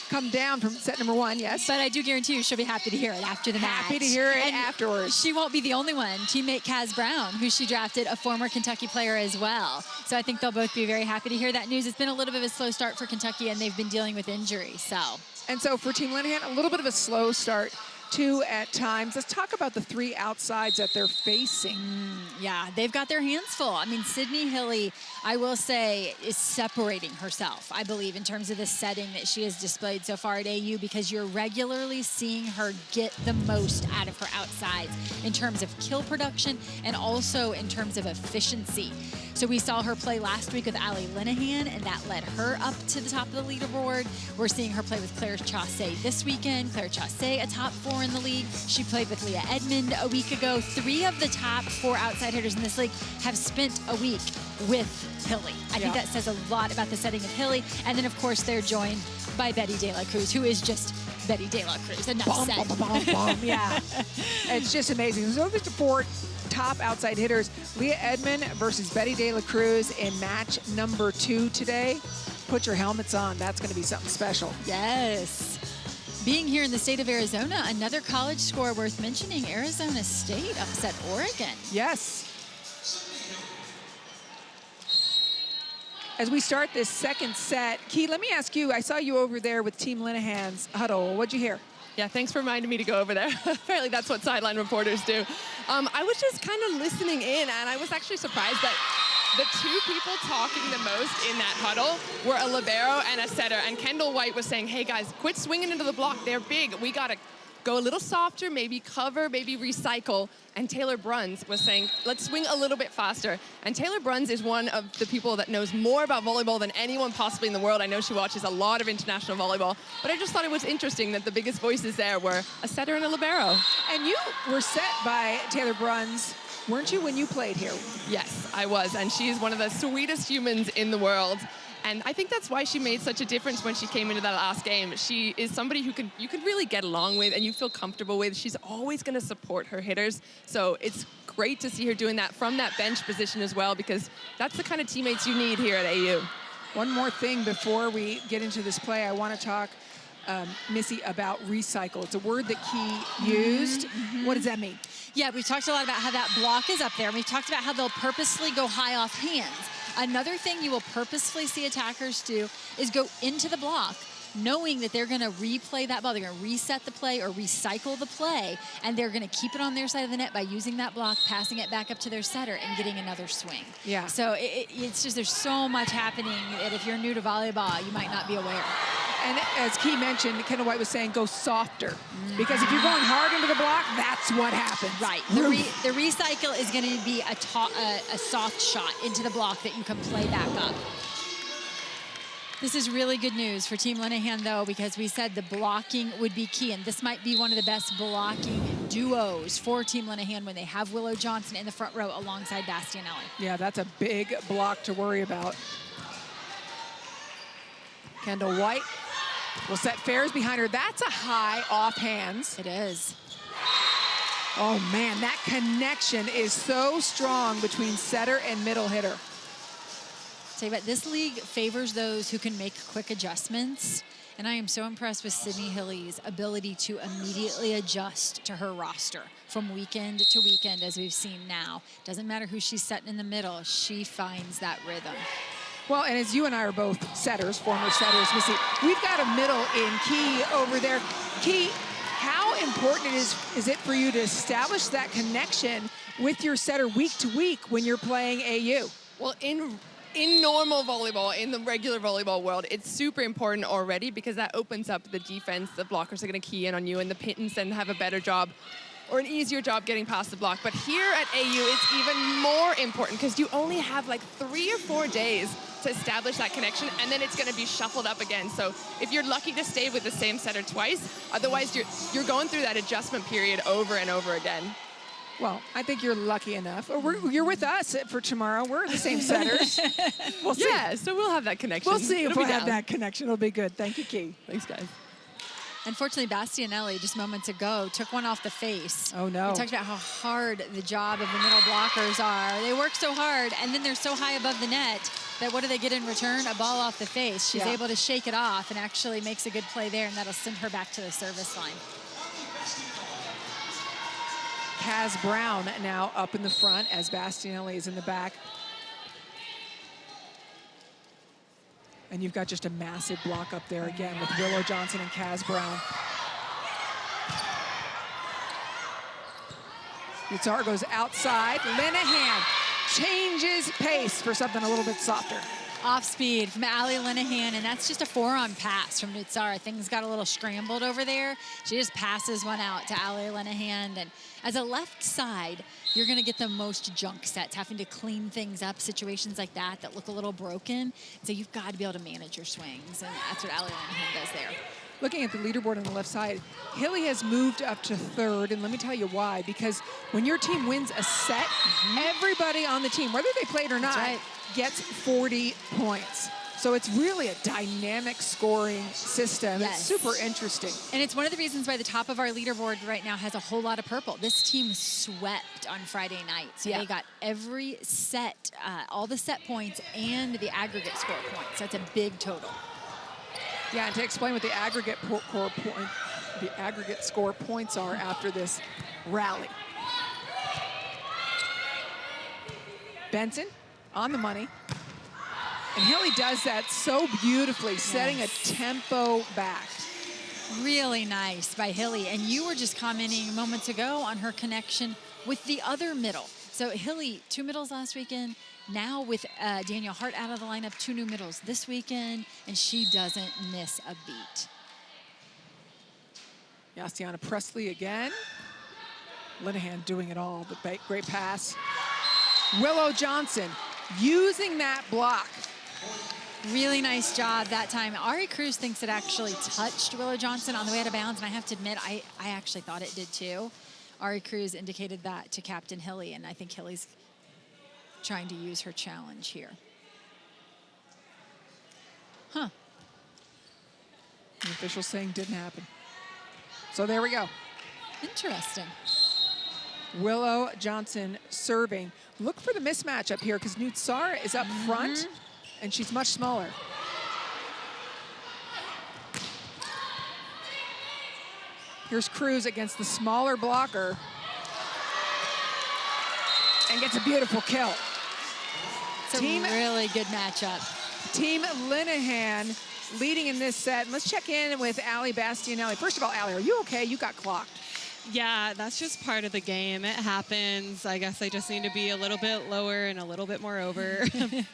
come down from set number 1, yes? But I do guarantee you she'll be happy to hear it after the match. Happy to hear it afterwards. She won't be the only one. Teammate Kaz Brown, who she drafted, a former Kentucky player as well. So I think they'll both be very happy to hear that news. It's been a little bit of a slow start for Kentucky, and they've been dealing with injury, so. And so for Team Linehan, a little bit of a slow start too at times. Let's talk about the 3 outsides that they're facing. Yeah, they've got their hands full. I mean, Sydney Hilly, I will say, is separating herself, I believe, in terms of the setting that she has displayed so far at AU, because you're regularly seeing her get the most out of her outsides in terms of kill production and also in terms of efficiency. So we saw her play last week with Allie Linehan, and that led her up to the top of the leaderboard. We're seeing her play with Claire Chaussee this weekend. Claire Chaussee, a top 4 in the league. She played with Leah Edmond a week ago. 3 of the top 4 outside hitters in this league have spent a week with Hilly. I think that says a lot about the setting of Hilly. And then, of course, they're joined by Betty De La Cruz, who is just Betty De La Cruz. Enough said. Yeah, it's just amazing. So there's the 4 top outside hitters. Leah Edmond versus Betty De La Cruz in match number 2 today. Put your helmets on. That's going to be something special. Yes. Being here in the state of Arizona, another college score worth mentioning. Arizona State upset Oregon. Yes. As we start this second set, Key, let me ask you, I saw you over there with Team Linehan's huddle. What'd you hear? Yeah, thanks for reminding me to go over there. Apparently that's what sideline reporters do. I was just kind of listening in, and I was actually surprised that the 2 people talking the most in that huddle were a libero and a setter. And Kendall White was saying, hey guys, quit swinging into the block. They're big. We got to go a little softer, maybe cover, maybe recycle. And Taylor Bruns was saying, let's swing a little bit faster. And Taylor Bruns is one of the people that knows more about volleyball than anyone possibly in the world. I know she watches a lot of international volleyball, but I just thought it was interesting that the biggest voices there were a setter and a libero. And you were set by Taylor Bruns, weren't you, when you played here? Yes, I was, and she's one of the sweetest humans in the world. And I think that's why she made such a difference when she came into that last game. She is somebody who you could really get along with and you feel comfortable with. She's always going to support her hitters. So it's great to see her doing that from that bench position as well, because that's the kind of teammates you need here at AU. One more thing before we get into this play, I want to talk, Missy, about recycle. It's a word that Key used. What does that mean? Yeah, we've talked a lot about how that block is up there. We've talked about how they'll purposely go high off hands. Another thing you will purposefully see attackers do is go into the block, knowing that they're going to replay that ball. They're going to reset the play or recycle the play, and they're going to keep it on their side of the net by using that block, passing it back up to their setter, and getting another swing. Yeah. So it's just, there's so much happening that if you're new to volleyball, you might not be aware. And as Key mentioned, Kendall White was saying go softer. Because if you're going hard into the block, that's what happens. Right. The recycle is going to be a soft shot into the block that you can play back up. This is really good news for Team Linehan, though, because we said the blocking would be key, and this might be one of the best blocking duos for Team Linehan when they have Willow Johnson in the front row alongside Bastianelli. Yeah, that's a big block to worry about. Kendall White will set fares behind her. That's a high off hands. It is. Oh, man, that connection is so strong between setter and middle hitter. Tell you what, this league favors those who can make quick adjustments And I am so impressed with Sydney Hilly's ability to immediately adjust to her roster from weekend to weekend, as we've seen now. Doesn't matter who she's setting in the middle, she finds that rhythm. Well, and as you and I are both setters, former setters, we've got a middle in Key over there. Key, how important is it for you to establish that connection with your setter week to week when you're playing AU? Well, in normal volleyball, in the regular volleyball world, it's super important already because that opens up the defense. The blockers are going to key in on you, and the Pittons then have a better job or an easier job getting past the block. But here at AU, it's even more important because you only have like 3 or 4 days to establish that connection, and then it's going to be shuffled up again. So if you're lucky to stay with the same setter twice, otherwise you're going through that adjustment period over and over again. Well, I think you're lucky enough. You're with us for tomorrow. We're the same setters. We'll see. Yeah, so we'll have that connection. We'll see if It'll we'll be have down. that connection. It'll be good. Thank you, Key. Thanks, guys. Unfortunately, Bastianelli, just moments ago, took one off the face. Oh, no. We talked about how hard the job of the middle blockers are. They work so hard, and then they're so high above the net that what do they get in return? A ball off the face. She's able to shake it off and actually makes a good play there, and that'll send her back to the service line. Kaz Brown now up in the front as Bastianelli is in the back. And you've got just a massive block up there again with Willow Johnson and Kaz Brown. Guitar goes outside. Linehan changes pace for something a little bit softer. Off speed from Allie Linehan, and that's just a forearm pass from Nutsara. Things got a little scrambled over there. She just passes one out to Allie Linehan, and as a left side, you're going to get the most junk sets, having to clean things up, situations like that look a little broken. So you've got to be able to manage your swings, and that's what Allie Linehan does there. Looking at the leaderboard on the left side, Hilly has moved up to third, and let me tell you why. Because when your team wins a set, everybody on the team, whether they played or not, gets 40 points. So it's really a dynamic scoring system. It's super interesting. And it's one of the reasons why the top of our leaderboard right now has a whole lot of purple. This team swept on Friday night. So they got every set, all the set points and the aggregate score points. That's a big total. Yeah, and to explain what the aggregate score points are after this rally. Benson on the money. And Hilly does that so beautifully, setting a tempo back. Really nice by Hilly. And you were just commenting moments ago on her connection with the other middle. So Hilly, 2 middles last weekend. Now with Danielle Hart out of the lineup, 2 new middles this weekend, and she doesn't miss a beat. Yassiana Presley again. Linehan doing it all, the great pass. Willow Johnson using that block. Really nice job that time. Ari Cruz thinks it actually touched Willow Johnson on the way out of bounds, and I have to admit, I actually thought it did too. Ari Cruz indicated that to Captain Hilly, and I think Hilly's trying to use her challenge here. Huh. The official's saying didn't happen. So there we go. Interesting. Willow Johnson serving. Look for the mismatch up here because Nutsara is up front and she's much smaller. Here's Cruz against the smaller blocker and gets a beautiful kill. It's a really good matchup. Team Linehan leading in this set. And let's check in with Allie Bastianelli. First of all, Allie, are you okay? You got clocked. Yeah, that's just part of the game. It happens. I guess I just need to be a little bit lower and a little bit more over,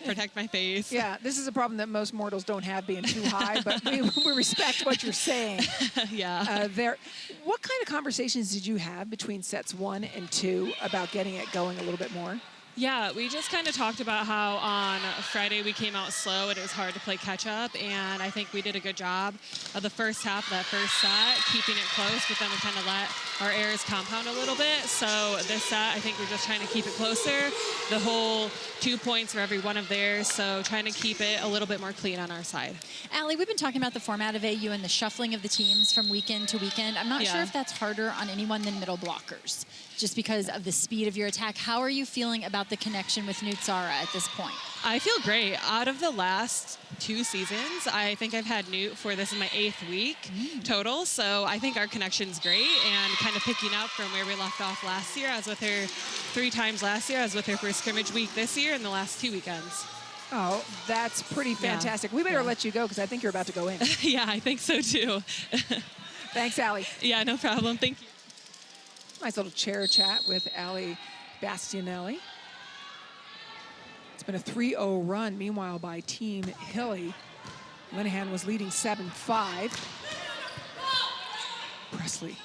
protect my face. Yeah, this is a problem that most mortals don't have, being too high, but we respect what you're saying. Yeah. What kind of conversations did you have between sets 1 and 2 about getting it going a little bit more? Yeah, we just kind of talked about how on Friday we came out slow and it was hard to play catch up, and I think we did a good job of the first half of that first set, keeping it close, but then we kind of let our errors compound a little bit. So this set, I think we're just trying to keep it closer. The whole 2 points for every one of theirs, so trying to keep it a little bit more clean on our side. Allie, we've been talking about the format of AU and the shuffling of the teams from weekend to weekend. I'm not sure if that's harder on anyone than middle blockers, just because of the speed of your attack. How are you feeling about about the connection with Nutsara at this point? I feel great. Out of the last 2 seasons, I think I've had Newt for this is my 8th week total. So I think our connection's great and kind of picking up from where we left off last year. I was with her 3 times last year. I was with her for scrimmage week this year and the last 2 weekends. Oh, that's pretty fantastic. We better let you go because I think you're about to go in. Yeah, I think so too. Thanks, Allie. Yeah, no problem. Thank you. Nice little chair chat with Allie Bastianelli. It's been a 3-0 run, meanwhile, by Team Hilly. Linehan was leading 7-5. Presley.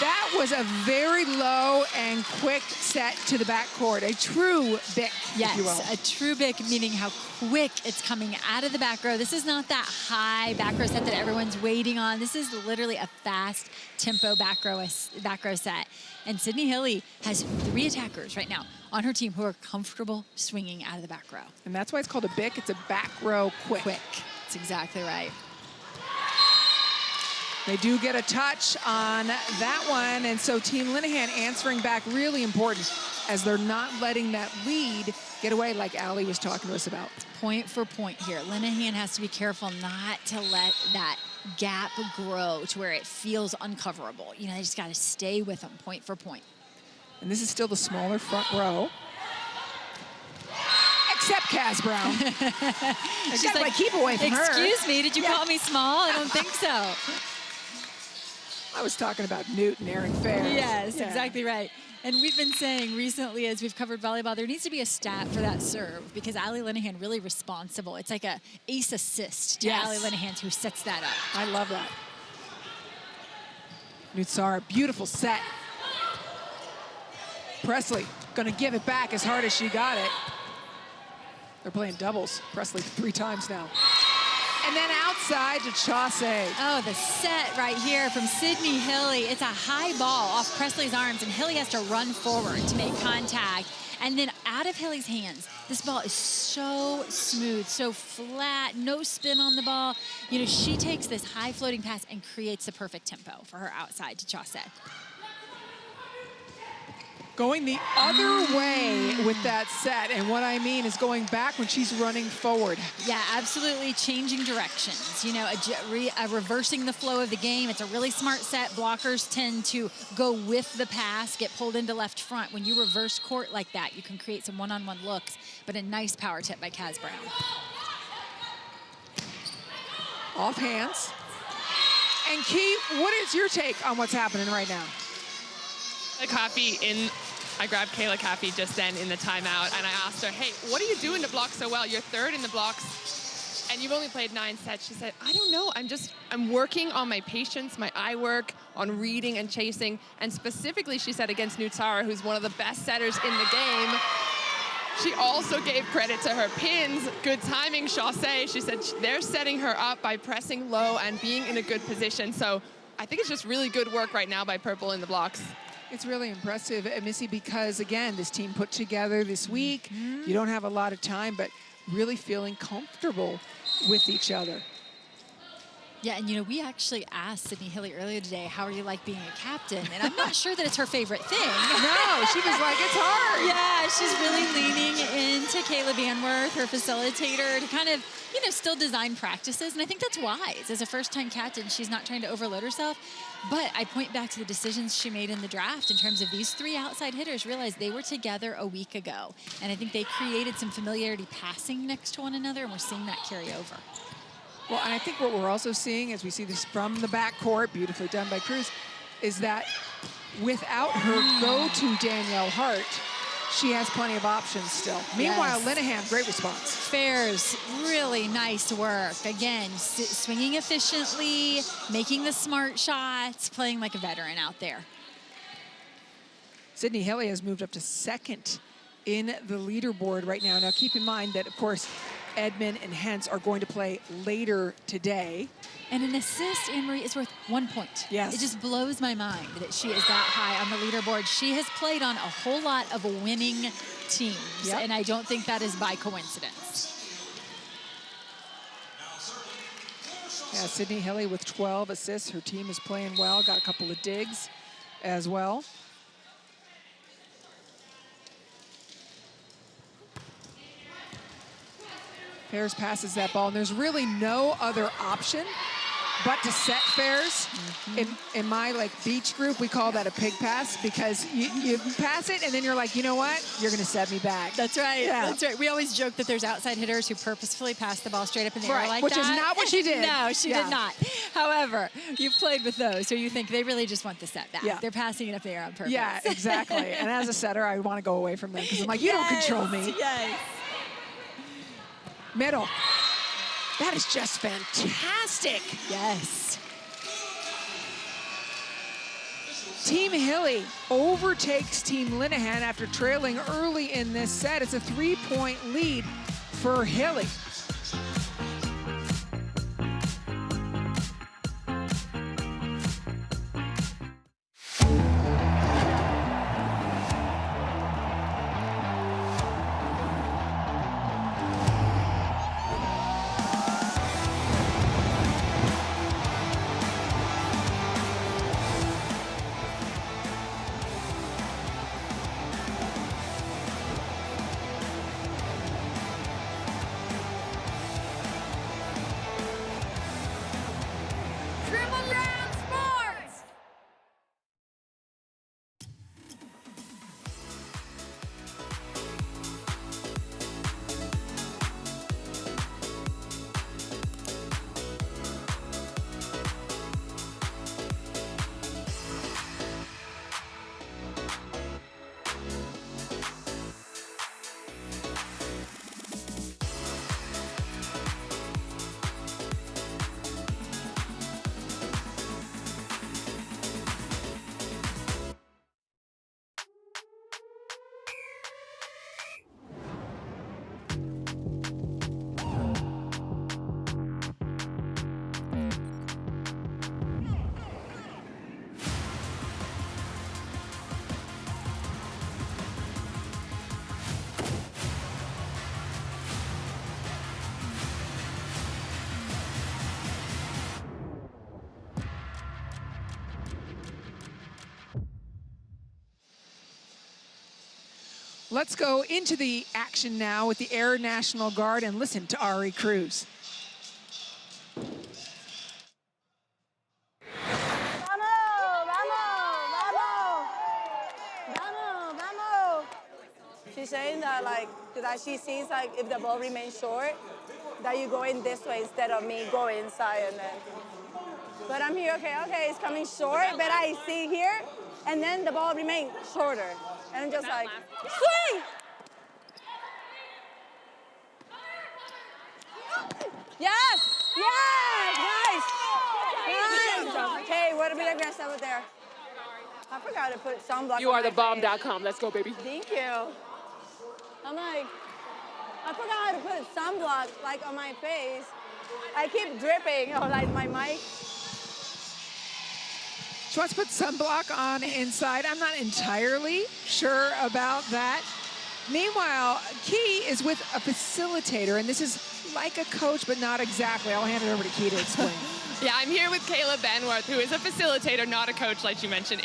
That was a very low and quick set to the backcourt. A true Bic, yes, if you will. A true Bic, meaning how quick it's coming out of the back row. This is not that high back row set that everyone's waiting on. This is literally a fast tempo back row set. And Sydney Hilly has 3 attackers right now on her team who are comfortable swinging out of the back row. And that's why it's called a Bic. It's a back row quick. That's exactly right. They do get a touch on that one, and so Team Linehan answering back, really important, as they're not letting that lead get away like Allie was talking to us about. Point for point here. Linehan has to be careful not to let that gap grow to where it feels uncoverable. You know, they just got to stay with them point for point. And this is still the smaller front row. Except Kaz Brown. She's like, keep away from her. Excuse me, did you call me small? I don't think so. I was talking about Newt and Aaron Fair. Yes, exactly right. And we've been saying recently as we've covered volleyball, there needs to be a stat for that serve because Allie Linehan really responsible. It's like a ace assist to Allie Linehan who sets that up. I love that. Nutsara, beautiful set. Presley gonna give it back as hard as she got it. They're playing doubles. Presley 3 times now. And then outside to Chaussee. Oh, the set right here from Sydney Hilly. It's a high ball off Presley's arms, and Hilly has to run forward to make contact. And then out of Hilly's hands, this ball is so smooth, so flat, no spin on the ball. You know, she takes this high floating pass and creates the perfect tempo for her outside to Chaussee. Going the other way with that set, and what I mean is going back when she's running forward. Yeah, absolutely changing directions. You know, reversing the flow of the game. It's a really smart set. Blockers tend to go with the pass, get pulled into left front. When you reverse court like that, you can create some one-on-one looks, but a nice power tip by Kaz Brown. Off hands. And Keith, what is your take on what's happening right now? I grabbed Kayla Caffey just then in the timeout, and I asked her, hey, what are you doing to block so well? You're 3rd in the blocks, and you've only played 9 sets. She said, I don't know. I'm working on my patience, my eye work, on reading and chasing, and specifically, she said, against Nutsara, who's one of the best setters in the game. She also gave credit to her pins. Good timing, Chaussee. She said they're setting her up by pressing low and being in a good position. So I think it's just really good work right now by Purple in the blocks. It's really impressive, Missy, because, again, this team put together this week. You don't have a lot of time, but really feeling comfortable with each other. Yeah, and you know, we actually asked Sydney Hilly earlier today, how are you like being a captain? And I'm not sure that it's her favorite thing. No, she was like, it's hard. Yeah, she's really leaning into Kayla Banworth, her facilitator, to kind of, you know, still design practices. And I think that's wise. As a first-time captain, she's not trying to overload herself. But I point back to the decisions she made in the draft in terms of these 3 outside hitters, realized they were together a week ago. And I think they created some familiarity passing next to one another, and we're seeing that carry over. Well, and I think what we're also seeing, as we see this from the backcourt, beautifully done by Cruz, is that without her go-to Danielle Hart, she has plenty of options still. Meanwhile, Linehan, great response. Fair's really nice work. Again, swinging efficiently, making the smart shots, playing like a veteran out there. Sydney Hilly has moved up to 2nd in the leaderboard right now. Now, keep in mind that, of course, Edmond and Hentz are going to play later today. And an assist, Anne-Marie, is worth 1 point. Yes. It just blows my mind that she is that high on the leaderboard. She has played on a whole lot of winning teams, and I don't think that is by coincidence. Yeah, Sydney Hilly with 12 assists. Her team is playing well, got a couple of digs as well. Fairs passes that ball, and there's really no other option but to set Fairs. In my beach group, we call that a pig pass, because you pass it and then you're like, you know what? You're going to set me back. That's right. Yeah. That's right. We always joke that there's outside hitters who purposefully pass the ball straight up in the air like which that. is not what she did. No, she did not. However, you've played with those, so you think they really just want the set back. Yeah. They're passing it up the air on purpose. Yeah, exactly. And as a setter, I want to go away from them because I'm like, you don't control me. Yes. Middle. That is just fantastic. Yes. Team Hilly overtakes Team Linehan after trailing early in this set. It's a 3-point lead for Hilly. Let's go into the action now with the Air National Guard and listen to Ari Cruz. She's saying that that she sees if the ball remains short, that you go in this way instead of me going inside and then. But I'm here, okay, it's coming short, but I see here, and then the ball remains shorter. And I'm just swing! Yes! Nice! Okay, what a bit aggressive over there. I forgot to put sunblock You on are the my bomb.com. Let's go, baby. Thank you. I'm I forgot how to put sunblock on my face. I keep dripping my mic. She wants to put sunblock on inside. I'm not entirely sure about that. Meanwhile, Key is with a facilitator, and this is like a coach, but not exactly. I'll hand it over to Key to explain. Yeah, I'm here with Kayla Benworth, who is a facilitator, not a coach, like you mentioned.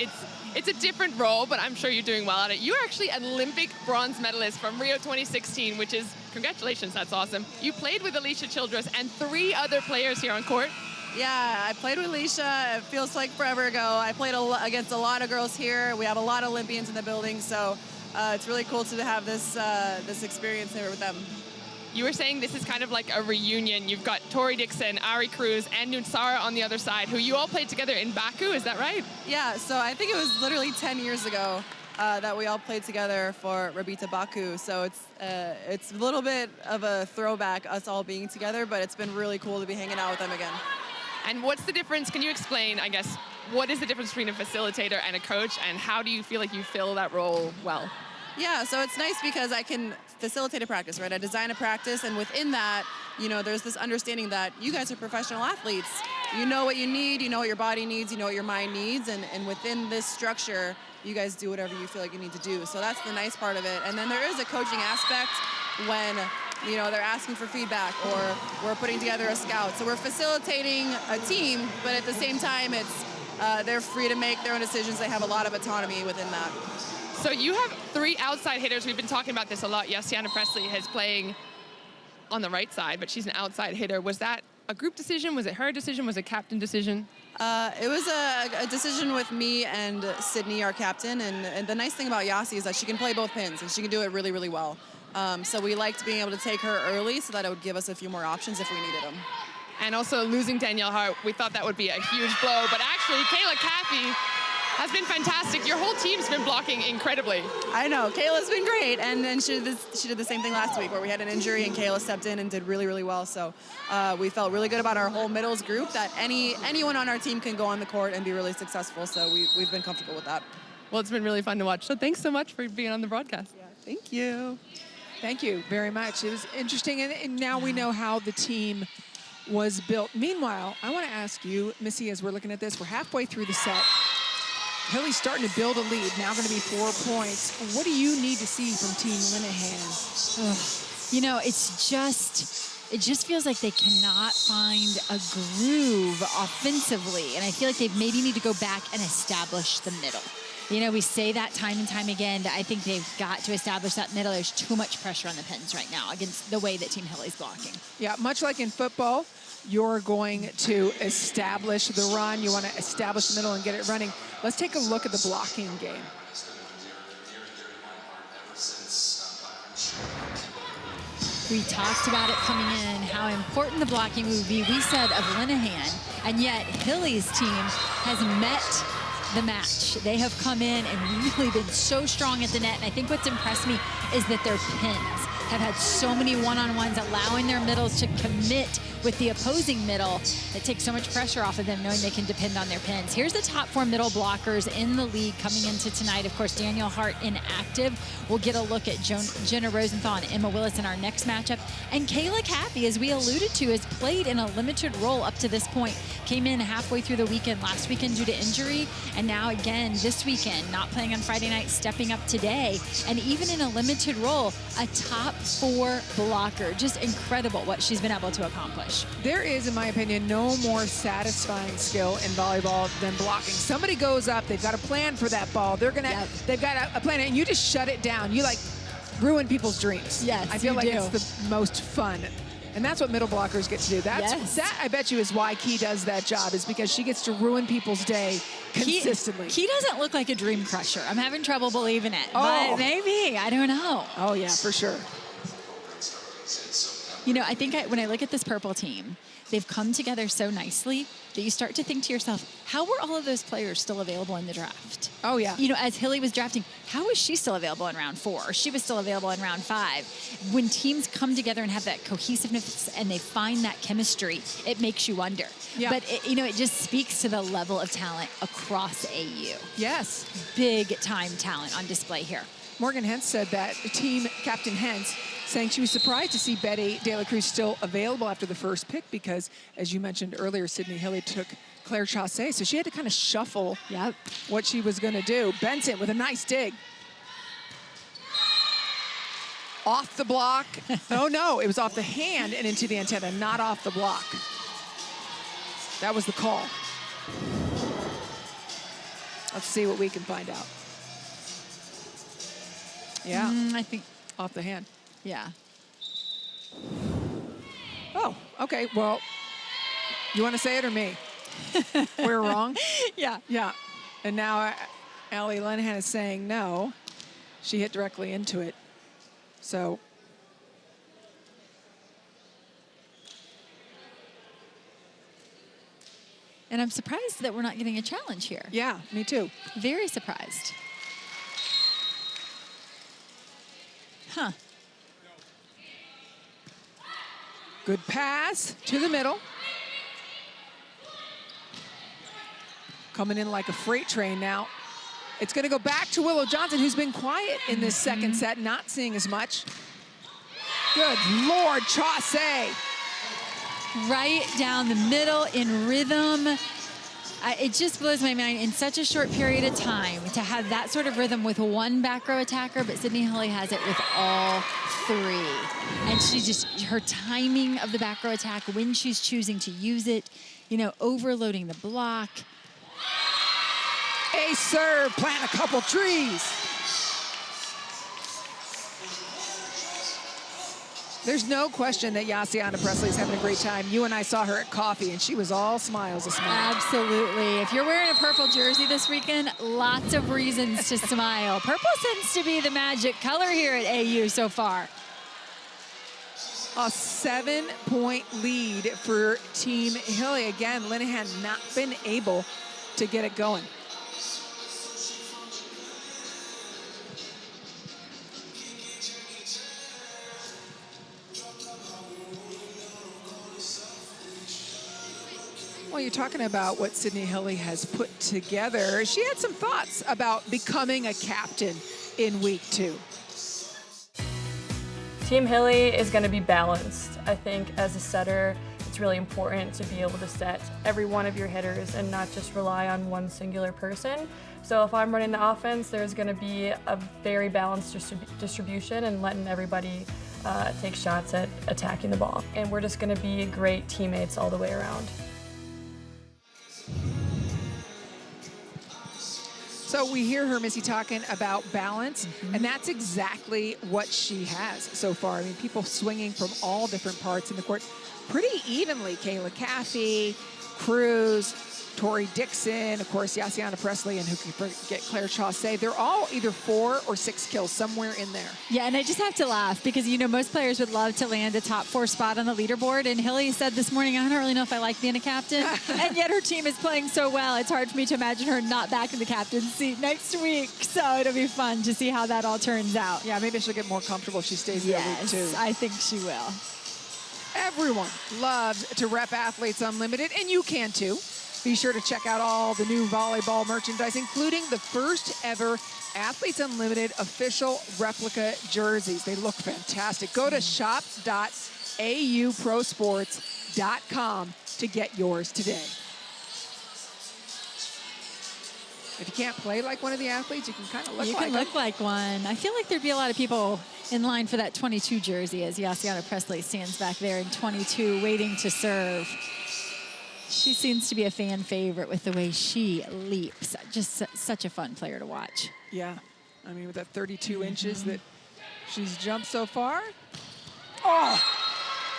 It's a different role, but I'm sure you're doing well at it. You're actually an Olympic bronze medalist from Rio 2016, which is, congratulations, that's awesome. You played with Alicia Childress and 3 other players here on court. Yeah, I played with Alicia. It feels like forever ago. I played against a lot of girls here. We have a lot of Olympians in the building, so it's really cool to have this experience here with them. You were saying this is kind of like a reunion. You've got Tori Dixon, Ari Cruz, and Nunsara on the other side, who you all played together in Baku, is that right? Yeah, so I think it was literally 10 years ago that we all played together for Rabita Baku. So it's a little bit of a throwback, us all being together, but it's been really cool to be hanging out with them again. And what's the difference? Can you explain, I guess, what is the difference between a facilitator and a coach, and how do you feel like you fill that role well? Yeah, so it's nice because I can facilitate a practice, right? I design a practice, and within that, there's this understanding that you guys are professional athletes. You know what you need, you know what your body needs, you know what your mind needs, and within this structure, you guys do whatever you feel like you need to do. So that's the nice part of it. And then there is a coaching aspect when they're asking for feedback or we're putting together a scout. So we're facilitating a team, but at the same time, they're free to make their own decisions. They have a lot of autonomy within that. So you have 3 outside hitters. We've been talking about this a lot. Yassiana Presley is playing on the right side, but she's an outside hitter. Was that a group decision? Was it her decision? Was it captain decision? It was a decision with me and Sydney, our captain. And the nice thing about Yasi is that she can play both pins, and she can do it really, really well. So we liked being able to take her early so that it would give us a few more options if we needed them. And also losing Danielle Hart, we thought that would be a huge blow. But actually, Kayla Caffey has been fantastic. Your whole team's been blocking incredibly. I know, Kayla's been great, and then she did the same thing last week where we had an injury and Kayla stepped in and did really, really well. So we felt really good about our whole middles group, that anyone on our team can go on the court and be really successful. So we've been comfortable with that. Well, it's been really fun to watch. So thanks so much for being on the broadcast. Yeah, thank you. Thank you very much. It was interesting, and now we know how the team was built. Meanwhile, I want to ask you, Missy, as we're looking at this, we're halfway through the set. Hilly's starting to build a lead, now going to be 4 points. What do you need to see from Team Linehan? You know, it just feels like they cannot find a groove offensively. And I feel like they maybe need to go back and establish the middle. You know, we say that time and time again, that I think they've got to establish that middle. There's too much pressure on the pins right now against the way that Team Hilly's blocking. Yeah, much like in football, you're going to establish the run. You want to establish the middle and get it running. Let's take a look at the blocking game. We talked about it coming in, how important the blocking would be. We said of Linehan, and yet Hilly's team has met the match. They have come in and really been so strong at the net. And I think what's impressed me is that their pins have had so many one-on-ones, allowing their middles to commit with the opposing middle. It takes so much pressure off of them, knowing they can depend on their pins. Here's the top 4 middle blockers in the league coming into tonight. Of course, Danielle Hart inactive. We'll get a look at Jenna Rosenthal and Emma Willis in our next matchup. And Kayla Caffey, as we alluded to, has played in a limited role up to this point. Came in halfway through the weekend last weekend due to injury, and now again this weekend, not playing on Friday night, stepping up today. And even in a limited role, a top 4 blocker. Just incredible what she's been able to accomplish. There is, in my opinion, no more satisfying skill in volleyball than blocking. Somebody goes up, they've got a plan for that ball. They've got a plan, and you just shut it down. You like ruin people's dreams. Yes, I feel like do. it's the most fun. And that's what middle blockers get to do. That, I bet you, is why Key does that job, is because she gets to ruin people's day consistently. Key doesn't look like a dream crusher. I'm having trouble believing it, but maybe. I don't know. Oh, yeah, for sure. You know, I think when I look at this purple team, they've come together so nicely that you start to think to yourself, how were all of those players still available in the draft? Oh, yeah. You know, as Hilly was drafting, how was she still available in round 4? Or she was still available in round 5. When teams come together and have that cohesiveness and they find that chemistry, it makes you wonder. Yeah. But, it just speaks to the level of talent across AU. Yes. Big time talent on display here. Morgan Hentz said that team captain Hentz saying she was surprised to see Betty De La Cruz still available after the first pick because, as you mentioned earlier, Sydney Hilly took Claire Chassé, so she had to kind of shuffle what she was going to do. Benson with a nice dig. Off the block. Oh, no, it was off the hand and into the antenna, not off the block. That was the call. Let's see what we can find out. Yeah, I think off the hand. Yeah. Oh, okay. Well, you want to say it or me? We're wrong? Yeah. Yeah. And now Allie Linehan is saying no. She hit directly into it. So. And I'm surprised that we're not getting a challenge here. Yeah, me too. Very surprised. Huh. Good pass to the middle. Coming in like a freight train now. It's going to go back to Willow Johnson, who's been quiet in this second set, not seeing as much. Good Lord, Chassé. Right down the middle in rhythm. It just blows my mind in such a short period of time to have that sort of rhythm with one back row attacker, but Sydney Hilly has it with all 3. And her timing of the back row attack, when she's choosing to use it, overloading the block. Ace serve, plant a couple trees. There's no question that Yassiana Presley's having a great time. You and I saw her at coffee, and she was all smiles this morning. Absolutely. If you're wearing a purple jersey this weekend, lots of reasons to smile. Purple seems to be the magic color here at AU so far. A 7-point lead for Team Hilly. Again, Linehan not been able to get it going. Well, you're talking about what Sydney Hilly has put together. She had some thoughts about becoming a captain in week 2. Team Hilly is going to be balanced. I think as a setter, it's really important to be able to set every one of your hitters and not just rely on one singular person. So if I'm running the offense, there's going to be a very balanced distribution and letting everybody take shots at attacking the ball. And we're just going to be great teammates all the way around. So we hear her, Missy, talking about balance, and that's exactly what she has so far. I mean, people swinging from all different parts in the court pretty evenly. Kayla Caffey, Cruz, Tori Dixon, of course, Yassiana Presley, and who can forget Claire Chaussee. They're all either 4 or 6 kills, somewhere in there. Yeah, and I just have to laugh because, you know, most players would love to land a top 4 spot on the leaderboard. And Hilly said this morning, I don't really know if I like being a captain. And yet her team is playing so well. It's hard for me to imagine her not back in the captain's seat next week. So it'll be fun to see how that all turns out. Yeah, maybe she'll get more comfortable if she stays there week 2. I think she will. Everyone loves to rep Athletes Unlimited, and you can too. Be sure to check out all the new volleyball merchandise, including the first ever Athletes Unlimited official replica jerseys. They look fantastic. Go to shop.auprosports.com to get yours today. If you can't play like one of the athletes, you can kind of look like one. You can look like one. I feel like there'd be a lot of people in line for that 22 jersey as Yassiana Presley stands back there in 22 waiting to serve. She seems to be a fan favorite with the way she leaps. Just such a fun player to watch. Yeah. I mean, with that 32 inches that she's jumped so far. Oh,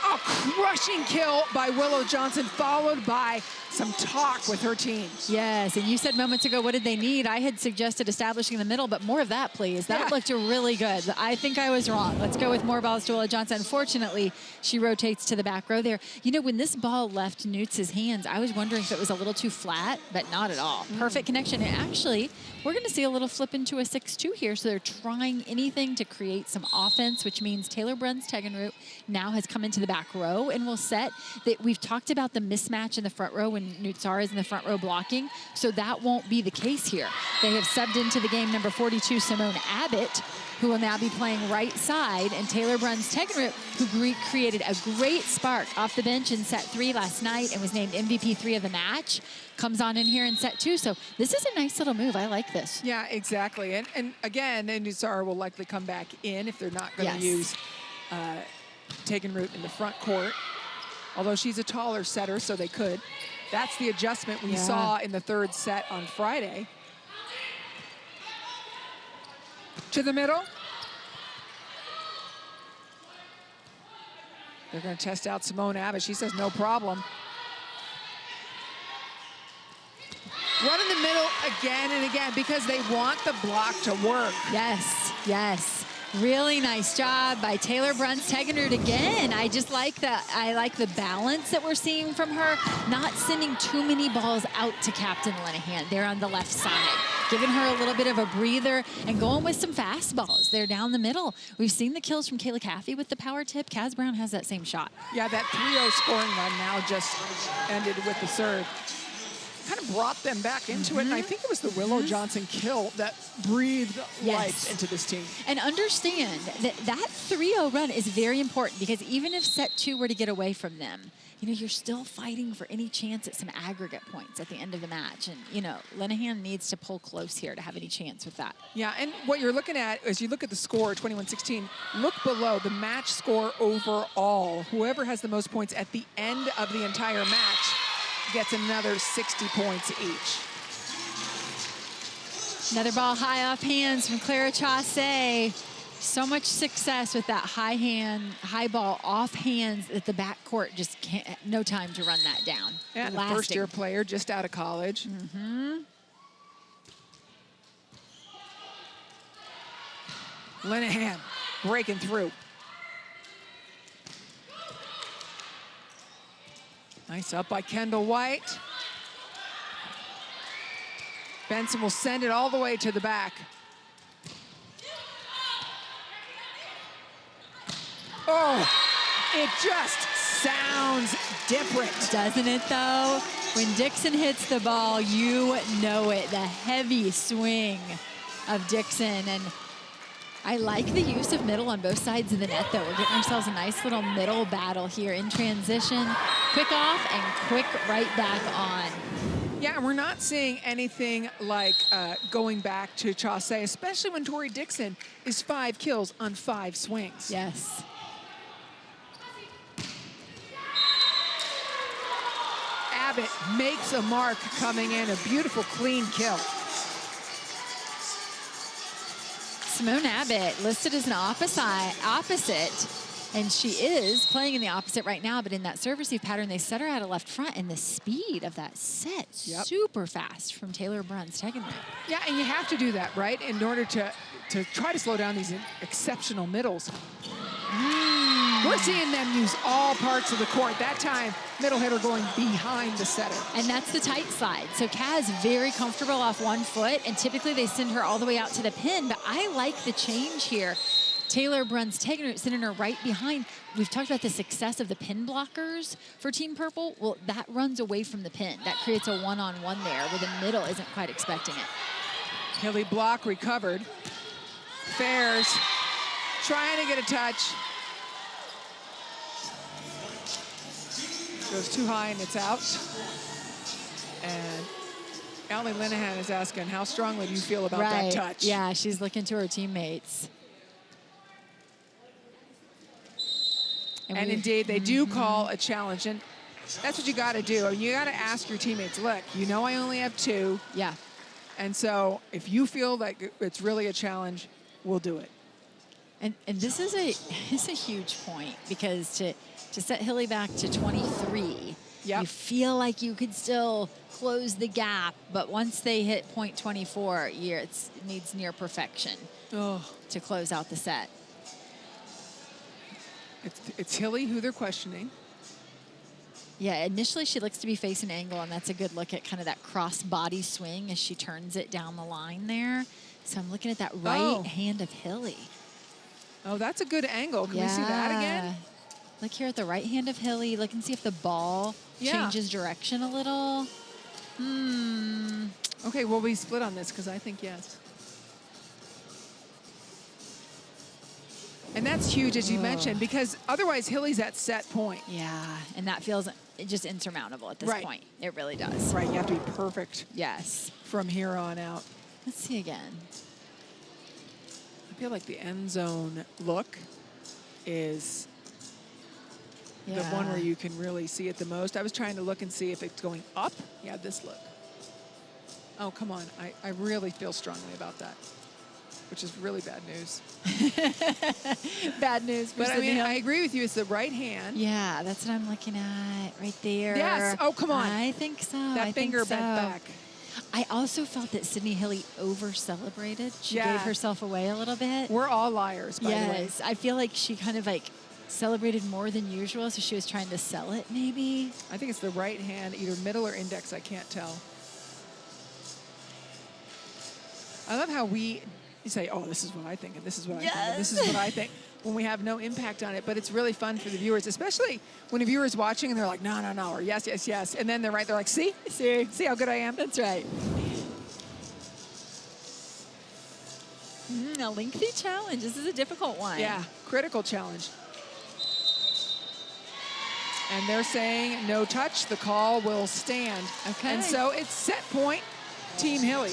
a crushing kill by Willow Johnson, followed by some talk with her team. Yes, and you said moments ago, what did they need? I had suggested establishing the middle, but more of that, please. That looked really good. I think I was wrong. Let's go with more balls to Willow Johnson. Unfortunately, she rotates to the back row there. You know, when this ball left Nutz's hands, I was wondering if it was a little too flat, but not at all. Perfect connection. And actually, we're going to see a little flip into a 6-2 here, so they're trying anything to create some offense, which means Taylor Bruns-Tegenroot now has come into the back row and will set. That we've talked about the mismatch in the front row when Nutzar is in the front row blocking, so that won't be the case here. They have subbed into the game number 42, Simone Abbott, who will now be playing right side, and Taylor Bruns-Tegenroot, who created a great spark off the bench in set 3 last night and was named MVP 3 of the match, comes on in here in set 2. So this is a nice little move. I like this. Yeah, exactly. And again, Nutzar will likely come back in if they're not going to use Tegenroot in the front court, although she's a taller setter, so they could. That's the adjustment we saw in the 3rd set on Friday. To the middle. They're going to test out Simone Abbott. She says no problem. Run in the middle again and again because they want the block to work. Yes, yes. Really nice job by Taylor Bruns-Tegenroot again. I just like the balance that we're seeing from her, not sending too many balls out to Captain Linehan there on the left side, giving her a little bit of a breather and going with some fastballs there down the middle. We've seen the kills from Kayla Caffey with the power tip. Kaz Brown has that same shot. Yeah, that 3-0 scoring run now just ended with the serve. Kind of brought them back into it, and I think it was the Willow Johnson kill that breathed life into this team. And understand that that 3-0 run is very important because even if set 2 were to get away from them, you know, you're still fighting for any chance at some aggregate points at the end of the match. And, you know, Linehan needs to pull close here to have any chance with that. Yeah, and what you're looking at, as you look at the score, 21-16, look below the match score overall. Whoever has the most points at the end of the entire match gets another 60 points each. Another ball high off hands from Clara Chaussee. So much success with that high ball off hands that the backcourt just can't, no time to run that down. Yeah, and a first-year player just out of college. Linehan breaking through. Nice up by Kendall White. Benson will send it all the way to the back. Oh, it just sounds different. Doesn't it, though? When Dixon hits the ball, you know it. The heavy swing of Dixon. And I like the use of middle on both sides of the net, though. We're getting ourselves a nice little middle battle here in transition. Quick off and quick right back on. Yeah, and we're not seeing anything like going back to Chaussee, especially when Tori Dixon is 5 kills on 5 swings. Yes. Abbott makes a mark coming in, a beautiful, clean kill. Simone Abbott listed as an opposite, and she is playing in the opposite right now, but in that serve receive pattern, they set her out of left front, and the speed of that set, super fast from Taylor Bruns taking it. Yeah, and you have to do that, right, in order to try to slow down these exceptional middles. We're seeing them use all parts of the court. That time, middle hitter going behind the setter. And that's the tight slide. So Kaz very comfortable off 1 foot, and typically they send her all the way out to the pin, but I like the change here. Taylor Bruns taking her, sending her right behind. We've talked about the success of the pin blockers for Team Purple. Well, that runs away from the pin. That creates a one-on-one there where the middle isn't quite expecting it. Hilly block recovered. Fairs trying to get a touch. Goes too high and it's out. And Allie Linehan is asking, how strongly do you feel about that touch? Yeah, she's looking to her teammates. And indeed, they do call a challenge. And that's what you got to do. You got to ask your teammates, look, you know I only have 2. Yeah. And so if you feel like it's really a challenge, we'll do it. And this is a huge point, because to set Hilly back to 23, you feel like you could still close the gap, but once they hit point 24, it needs near perfection to close out the set. It's Hilly who they're questioning. Yeah, initially she looks to be facing angle, and that's a good look at kind of that cross body swing as she turns it down the line there. So I'm looking at that right hand of Hilly. Oh, that's a good angle. Can we see that again? Look here at the right hand of Hilly. Look and see if the ball changes direction a little. Okay, well, we split on this because I think yes. And that's huge, as you mentioned, because otherwise Hilly's at set point. Yeah, and that feels just insurmountable at this point. It really does. Right, you have to be perfect. Yes. From here on out. Let's see again. I feel like the end zone look is the one where you can really see it the most. I was trying to look and see if it's going up. Yeah, this look. Oh, come on. I really feel strongly about that, which is really bad news. Bad news. But I mean, I agree with you. It's the right hand. Yeah, that's what I'm looking at right there. Yes. Oh, come on. I think so. That finger bent back. I also felt that Sydney Hilly over-celebrated. She gave herself away a little bit. We're all liars, by the way. Yes, I feel like she kind of like celebrated more than usual, so she was trying to sell it, maybe. I think it's the right hand, either middle or index. I can't tell. I love how you say, oh, this is what I think, and this is what I think, and this is what I think, when we have no impact on it. But it's really fun for the viewers, especially when a viewer's watching and they're like, no, no, no, or yes, yes, yes. And then they're right, they're like, see how good I am? That's right. A lengthy challenge. This is a difficult one. Yeah, critical challenge. And they're saying no touch. The call will stand. Okay. And so it's set point, Team Hilly.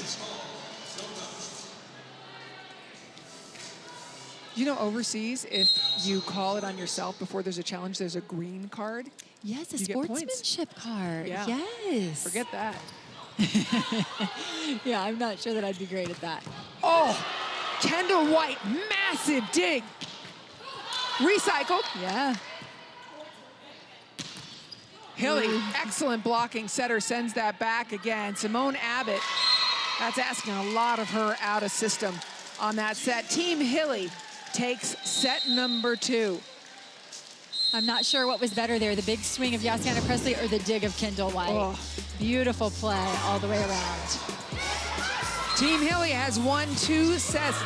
You know, overseas, if you call it on yourself before there's a challenge, there's a green card. Yes, a sportsmanship card. Yeah. Yes. Forget that. Yeah, I'm not sure that I'd be great at that. Oh, Kendall White, massive dig. Recycled. Yeah. Hilly, excellent blocking. Setter sends that back again. Simone Abbott, that's asking a lot of her out of system on that set. Team Hilly takes set number 2. I'm not sure what was better there, the big swing of Yassiana Presley or the dig of Kendall White. Oh. Beautiful play all the way around. Team Hilly has won 2 sets.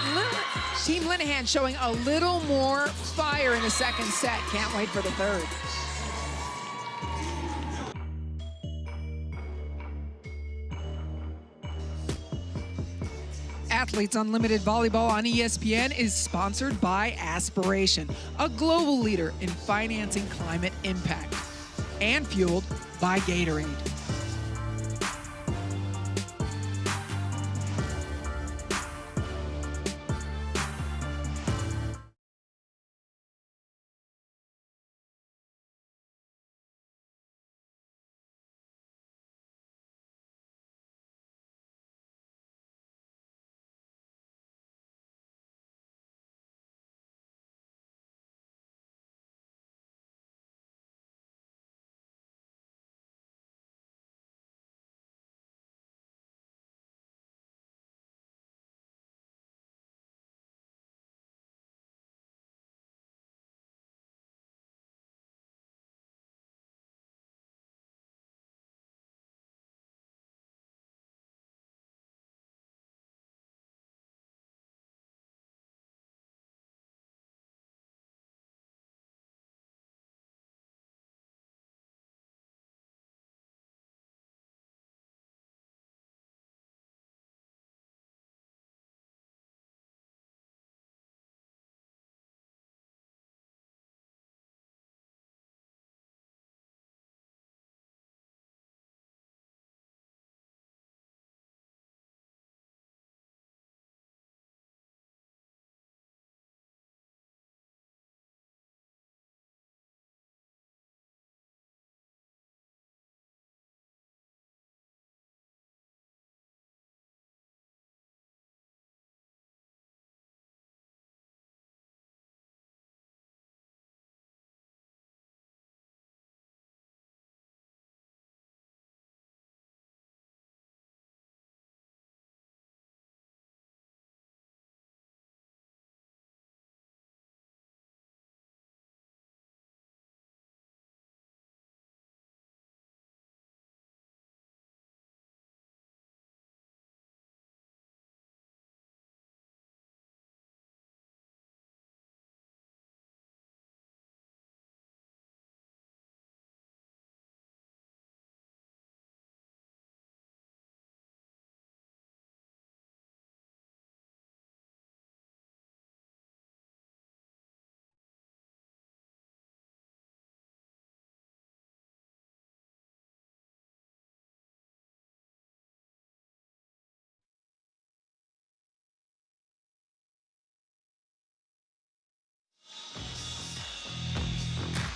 Team Linehan showing a little more fire in the second set. Can't wait for the third. Athletes Unlimited Volleyball on ESPN is sponsored by Aspiration, a global leader in financing climate impact, and fueled by Gatorade.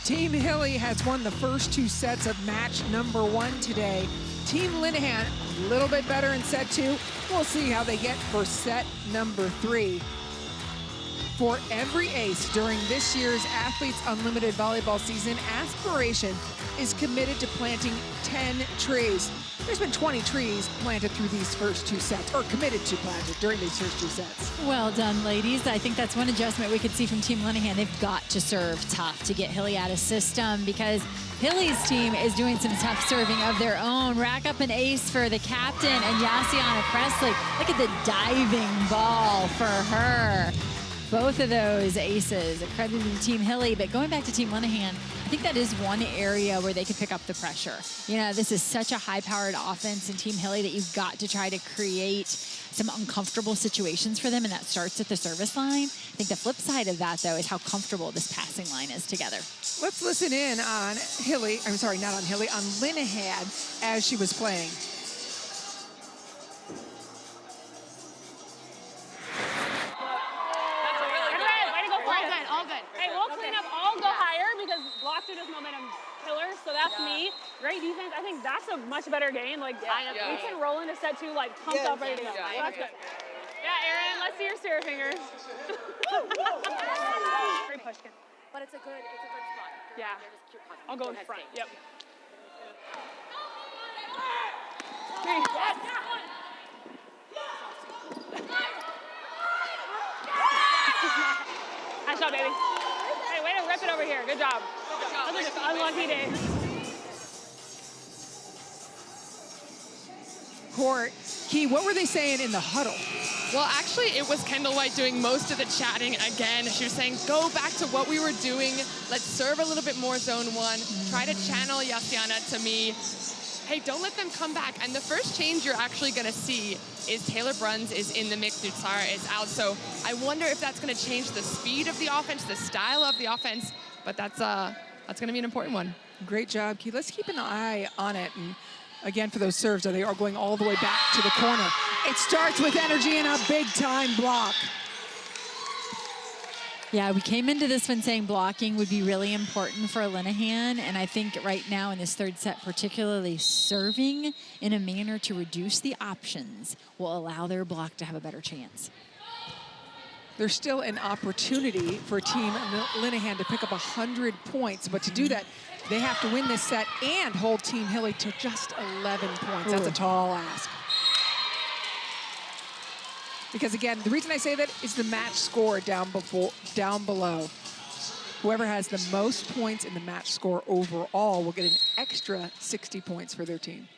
Team Hilly has won the first 2 sets of match number 1 today. Team Linehan, a little bit better in set 2. We'll see how they get for set number 3. For every ace during this year's Athletes Unlimited Volleyball season, Aspiration is committed to planting 10 trees. There's been 20 trees planted through these first 2 sets, or committed to planted during these first 2 sets. Well done, ladies. I think that's one adjustment we could see from Team Linehan. They've got to serve tough to get Hilly out of system, because Hilly's team is doing some tough serving of their own. Rack up an ace for the captain and Yassiana Presley. Look at the diving ball for her. Both of those aces accredited to Team Hilly, but going back to Team Linehan, I think that is one area where they could pick up the pressure. You know, this is such a high-powered offense in Team Hilly that you've got to try to create some uncomfortable situations for them, and that starts at the service line. I think the flip side of that, though, is how comfortable this passing line is together. Let's listen in on Hilly, I'm sorry, not on Hilly, on Linehan as she was playing. All good. Hey, we'll clean up. I'll go higher because blocks are just momentum killers. So that's me. Great defense. I think that's a much better game. Like we can roll into set 2 like pumped up, ready to go. So that's good. Yeah, Aaron. Let's see to your fingers. Great push, Ken. But it's a good spot. Yeah. I'll go in front. Yep. Three. Nice shot, baby. Hey, way to rip it over here. Good job. That was an unlucky day. Court. Key, what were they saying in the huddle? Well, actually, it was Kendall White doing most of the chatting again. She was saying, go back to what we were doing. Let's serve a little bit more zone one. Try to channel Yassiana to me. Hey, don't let them come back. And the first change you're actually going to see is Taylor Bruns is in the mix. Nutsara is out. So I wonder if that's going to change the speed of the offense, the style of the offense. But that's going to be an important one. Great job, Key. Let's keep an eye on it. And again, for those serves, they are going all the way back to the corner. It starts with energy and a big-time block. Yeah, we came into this one saying blocking would be really important for Linehan, and I think right now in this third set, particularly serving in a manner to reduce the options will allow their block to have a better chance. There's still an opportunity for Team Linehan to pick up 100 points, but to do that, they have to win this set and hold Team Hilly to just 11 points. That's a tall ask. Because again, the reason I say that is the match score down below. Whoever has the most points in the match score overall will get an extra 60 points for their team.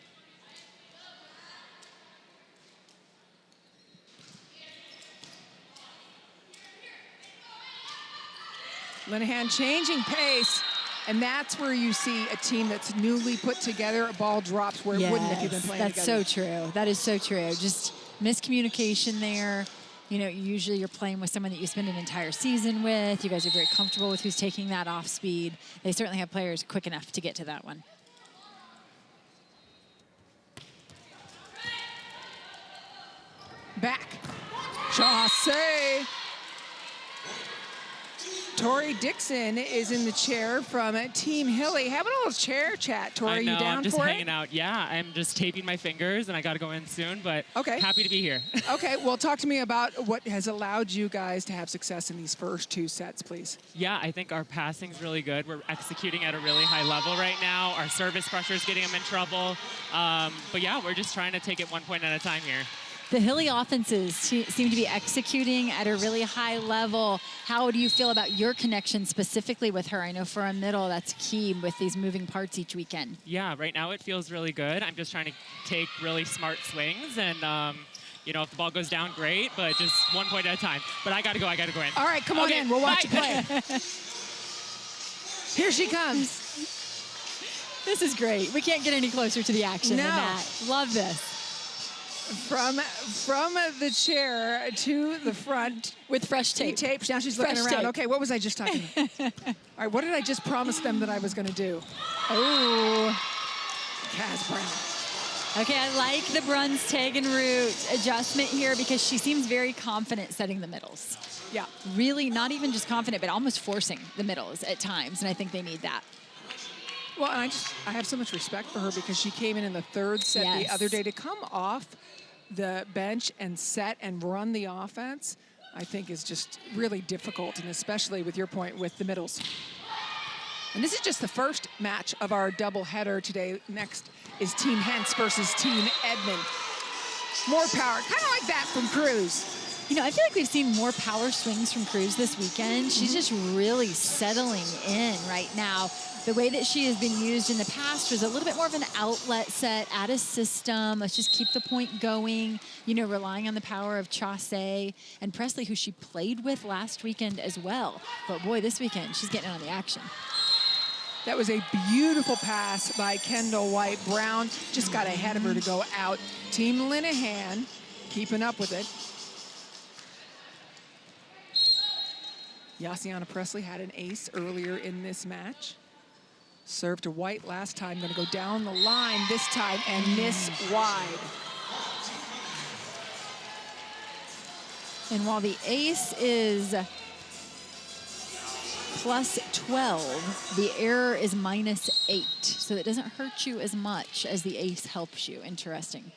Linehan changing pace. And that's where you see a team that's newly put together, a ball drops where it wouldn't if you've been playing that's together. so true. That is so true. Just miscommunication there. You know, usually you're playing with someone that you spend an entire season with. You guys are very comfortable with who's taking that off speed. They certainly have players quick enough to get to that one. Back. Chaussee. Tori Dixon is in the chair from Team Hilly. Having a little chair chat. Tori, I know, you down I'm just for hanging it? out. Yeah, I'm just taping my fingers, and I got to go in soon, but happy to be here. Okay, well, talk to me about what has allowed you guys to have success in these first two sets, please. Yeah, I think our passing's really good. We're executing at a really high level right now. Our service pressure is getting them in trouble. But yeah, we're just trying to take it 1 point at a time here. The Hilly offenses seem to be executing at a really high level. How do you feel about your connection specifically with her? I know for a middle, that's key with these moving parts each weekend. Yeah, right now it feels really good. I'm just trying to take really smart swings, and you know, if the ball goes down, great, but just 1 point at a time. But I got to go in. All right, come on in. We'll watch you play. Here she comes. This is great. We can't get any closer to the action than that. Love this. From the chair to the front. With fresh tape. Now she's looking around. Tape. Okay, what was I just talking about? All right, what did I just promise them that I was going to do? Oh. Kaz Brown. Okay, I like the Bruns tag and root adjustment here because she seems very confident setting the middles. Yeah. Really not even just confident, but almost forcing the middles at times, and I think they need that. Well, and I have so much respect for her because she came in the third set the other day to come off the bench and set and run the offense, I think is just really difficult, and especially with your point with the middles. And this is just the first match of our doubleheader today. Next is Team Hens versus Team Edmond. More power, kind of like that from Cruz. You know, I feel like we've seen more power swings from Cruz this weekend. She's just really settling in right now. The way that she has been used in the past was a little bit more of an outlet set, add a system. Let's just keep the point going, you know, relying on the power of Chaussee and Presley, who she played with last weekend as well. But boy, this weekend, she's getting on the action. That was a beautiful pass by Kendall White. Brown just got ahead of her to go out. Team Linehan keeping up with it. Yassiana Presley had an ace earlier in this match. Served to White last time, gonna go down the line this time and miss wide. And while the ace is plus 12, the error is minus 8. So it doesn't hurt you as much as the ace helps you. Interesting.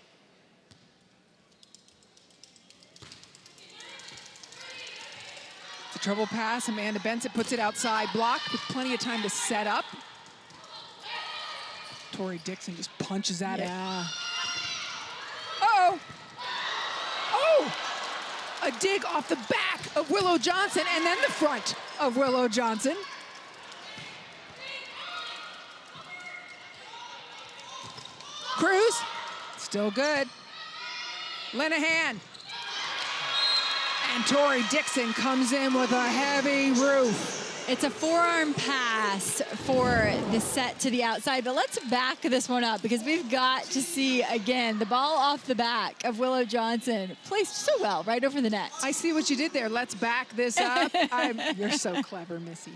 Trouble pass. Amanda Benson puts it outside block with plenty of time to set up. Tori Dixon just punches at it. Uh-oh. Oh! A dig off the back of Willow Johnson and then the front of Willow Johnson. Cruz, still good. Linehan. And Tori Dixon comes in with a heavy roof. It's a forearm pass for the set to the outside, but let's back this one up because we've got to see, again, the ball off the back of Willow Johnson placed so well right over the net. I see what you did there. Let's back this up. You're so clever, Missy.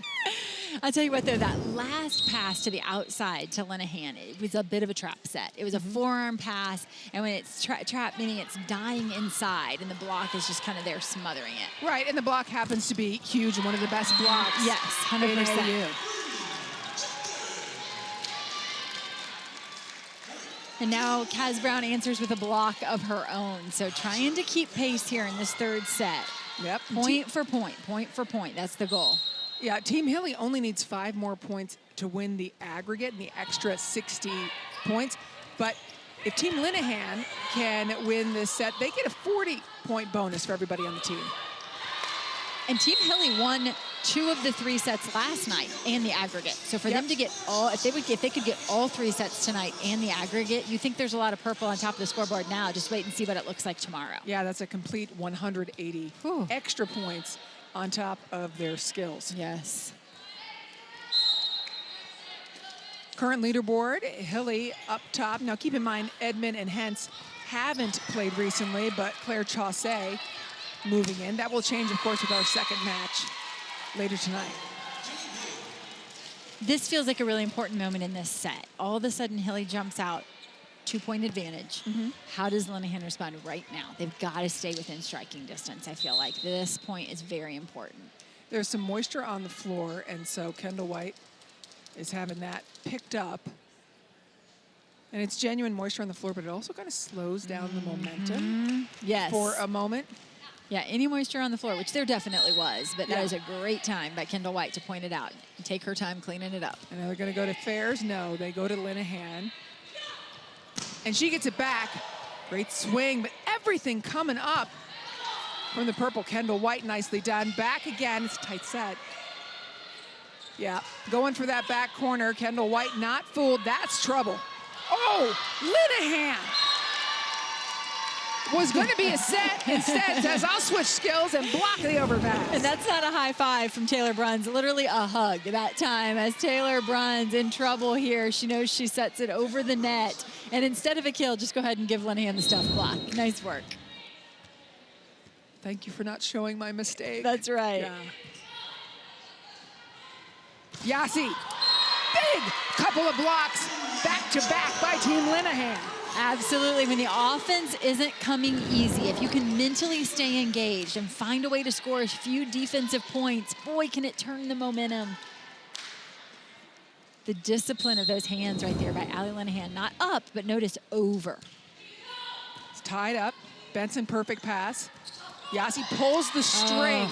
I'll tell you what, though, that last pass to the outside to Linehan, it was a bit of a trap set. It was a forearm pass, and when it's trap, meaning it's dying inside, and the block is just kind of there smothering it. Right, and the block happens to be huge, one of the best blocks. Yes, 100%. And now Kaz Brown answers with a block of her own. So trying to keep pace here in this third set. Yep. Point for point. That's the goal. Yeah, Team Hilly only needs 5 more points to win the aggregate and the extra 60 points. But if Team Linehan can win this set, they get a 40-point bonus for everybody on the team. And Team Hilly won 2 of the 3 sets last night and the aggregate. So for them to get all, if they could get all 3 sets tonight and the aggregate, you think there's a lot of purple on top of the scoreboard now. Just wait and see what it looks like tomorrow. Yeah, that's a complete 180 extra points on top of their skills. Yes. Current leaderboard, Hilly up top. Now keep in mind, Edmond and Hentz haven't played recently, but Claire Chaussee moving in. That will change, of course, with our second match later tonight. This feels like a really important moment in this set. All of a sudden, Hilly jumps out, 2-point advantage. How does Linehan respond right now? They've got to stay within striking distance, I feel like. This point is very important. There's some moisture on the floor, and so Kendall White is having that picked up. And it's genuine moisture on the floor, but it also kind of slows down the momentum for a moment. Yeah, any moisture on the floor, which there definitely was, but that is a great time by Kendall White to point it out and take her time cleaning it up. And they're going to go to Fairs? No, they go to Linehan. And she gets it back. Great swing, but everything coming up from the purple. Kendall White nicely done. Back again. It's a tight set. Yeah, going for that back corner. Kendall White not fooled. That's trouble. Oh, Linehan was going to be a set. Instead says, I'll switch skills and block the overpass. And that's not a high five from Taylor Bruns, literally a hug that time as Taylor Bruns in trouble here. She knows she sets it over the net. And instead of a kill, just go ahead and give Linehan the stuff block. Nice work. Thank you for not showing my mistake. That's right. Yeah. Yasi, big couple of blocks back to back by Team Linehan. Absolutely. When the offense isn't coming easy, if you can mentally stay engaged and find a way to score a few defensive points, boy, can it turn the momentum. The discipline of those hands right there by Allie Linehan. Not up, but notice over. It's tied up. Benson, perfect pass. Yasi pulls the string,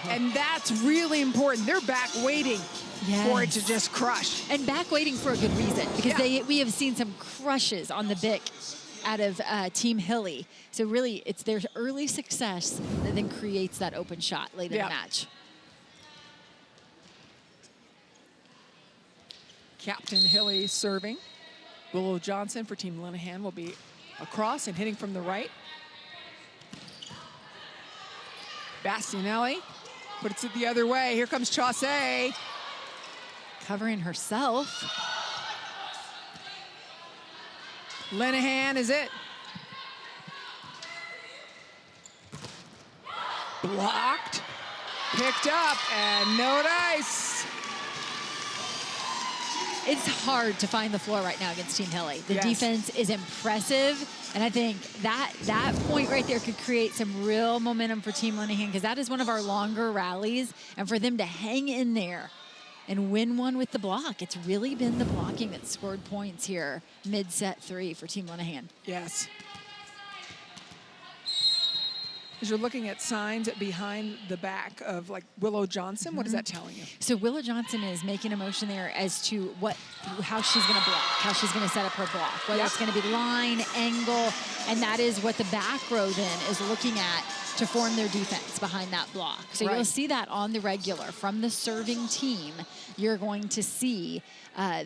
and that's really important. They're back waiting for it to just crush. And back waiting for a good reason, because we have seen some crushes on the Bic out of Team Hilly. So really, it's their early success that then creates that open shot late in the match. Captain Hilly serving. Willow Johnson for Team Linehan will be across and hitting from the right. Bastianelli puts it the other way. Here comes Chaussee. Covering herself. Linehan is it. Blocked, picked up, and no dice. It's hard to find the floor right now against Team Hilly. The defense is impressive, and I think that point right there could create some real momentum for Team Linehan, because that is one of our longer rallies, and for them to hang in there and win one with the block. It's really been the blocking that scored points here, mid-set 3 for Team Linehan. Yes. As you're looking at signs behind the back of like Willow Johnson, what is that telling you? So Willow Johnson is making a motion there as to how she's going to block, how she's going to set up her block, whether it's going to be line, angle, and that is what the back row then is looking at to form their defense behind that block. So you'll see that on the regular. From the serving team, you're going to see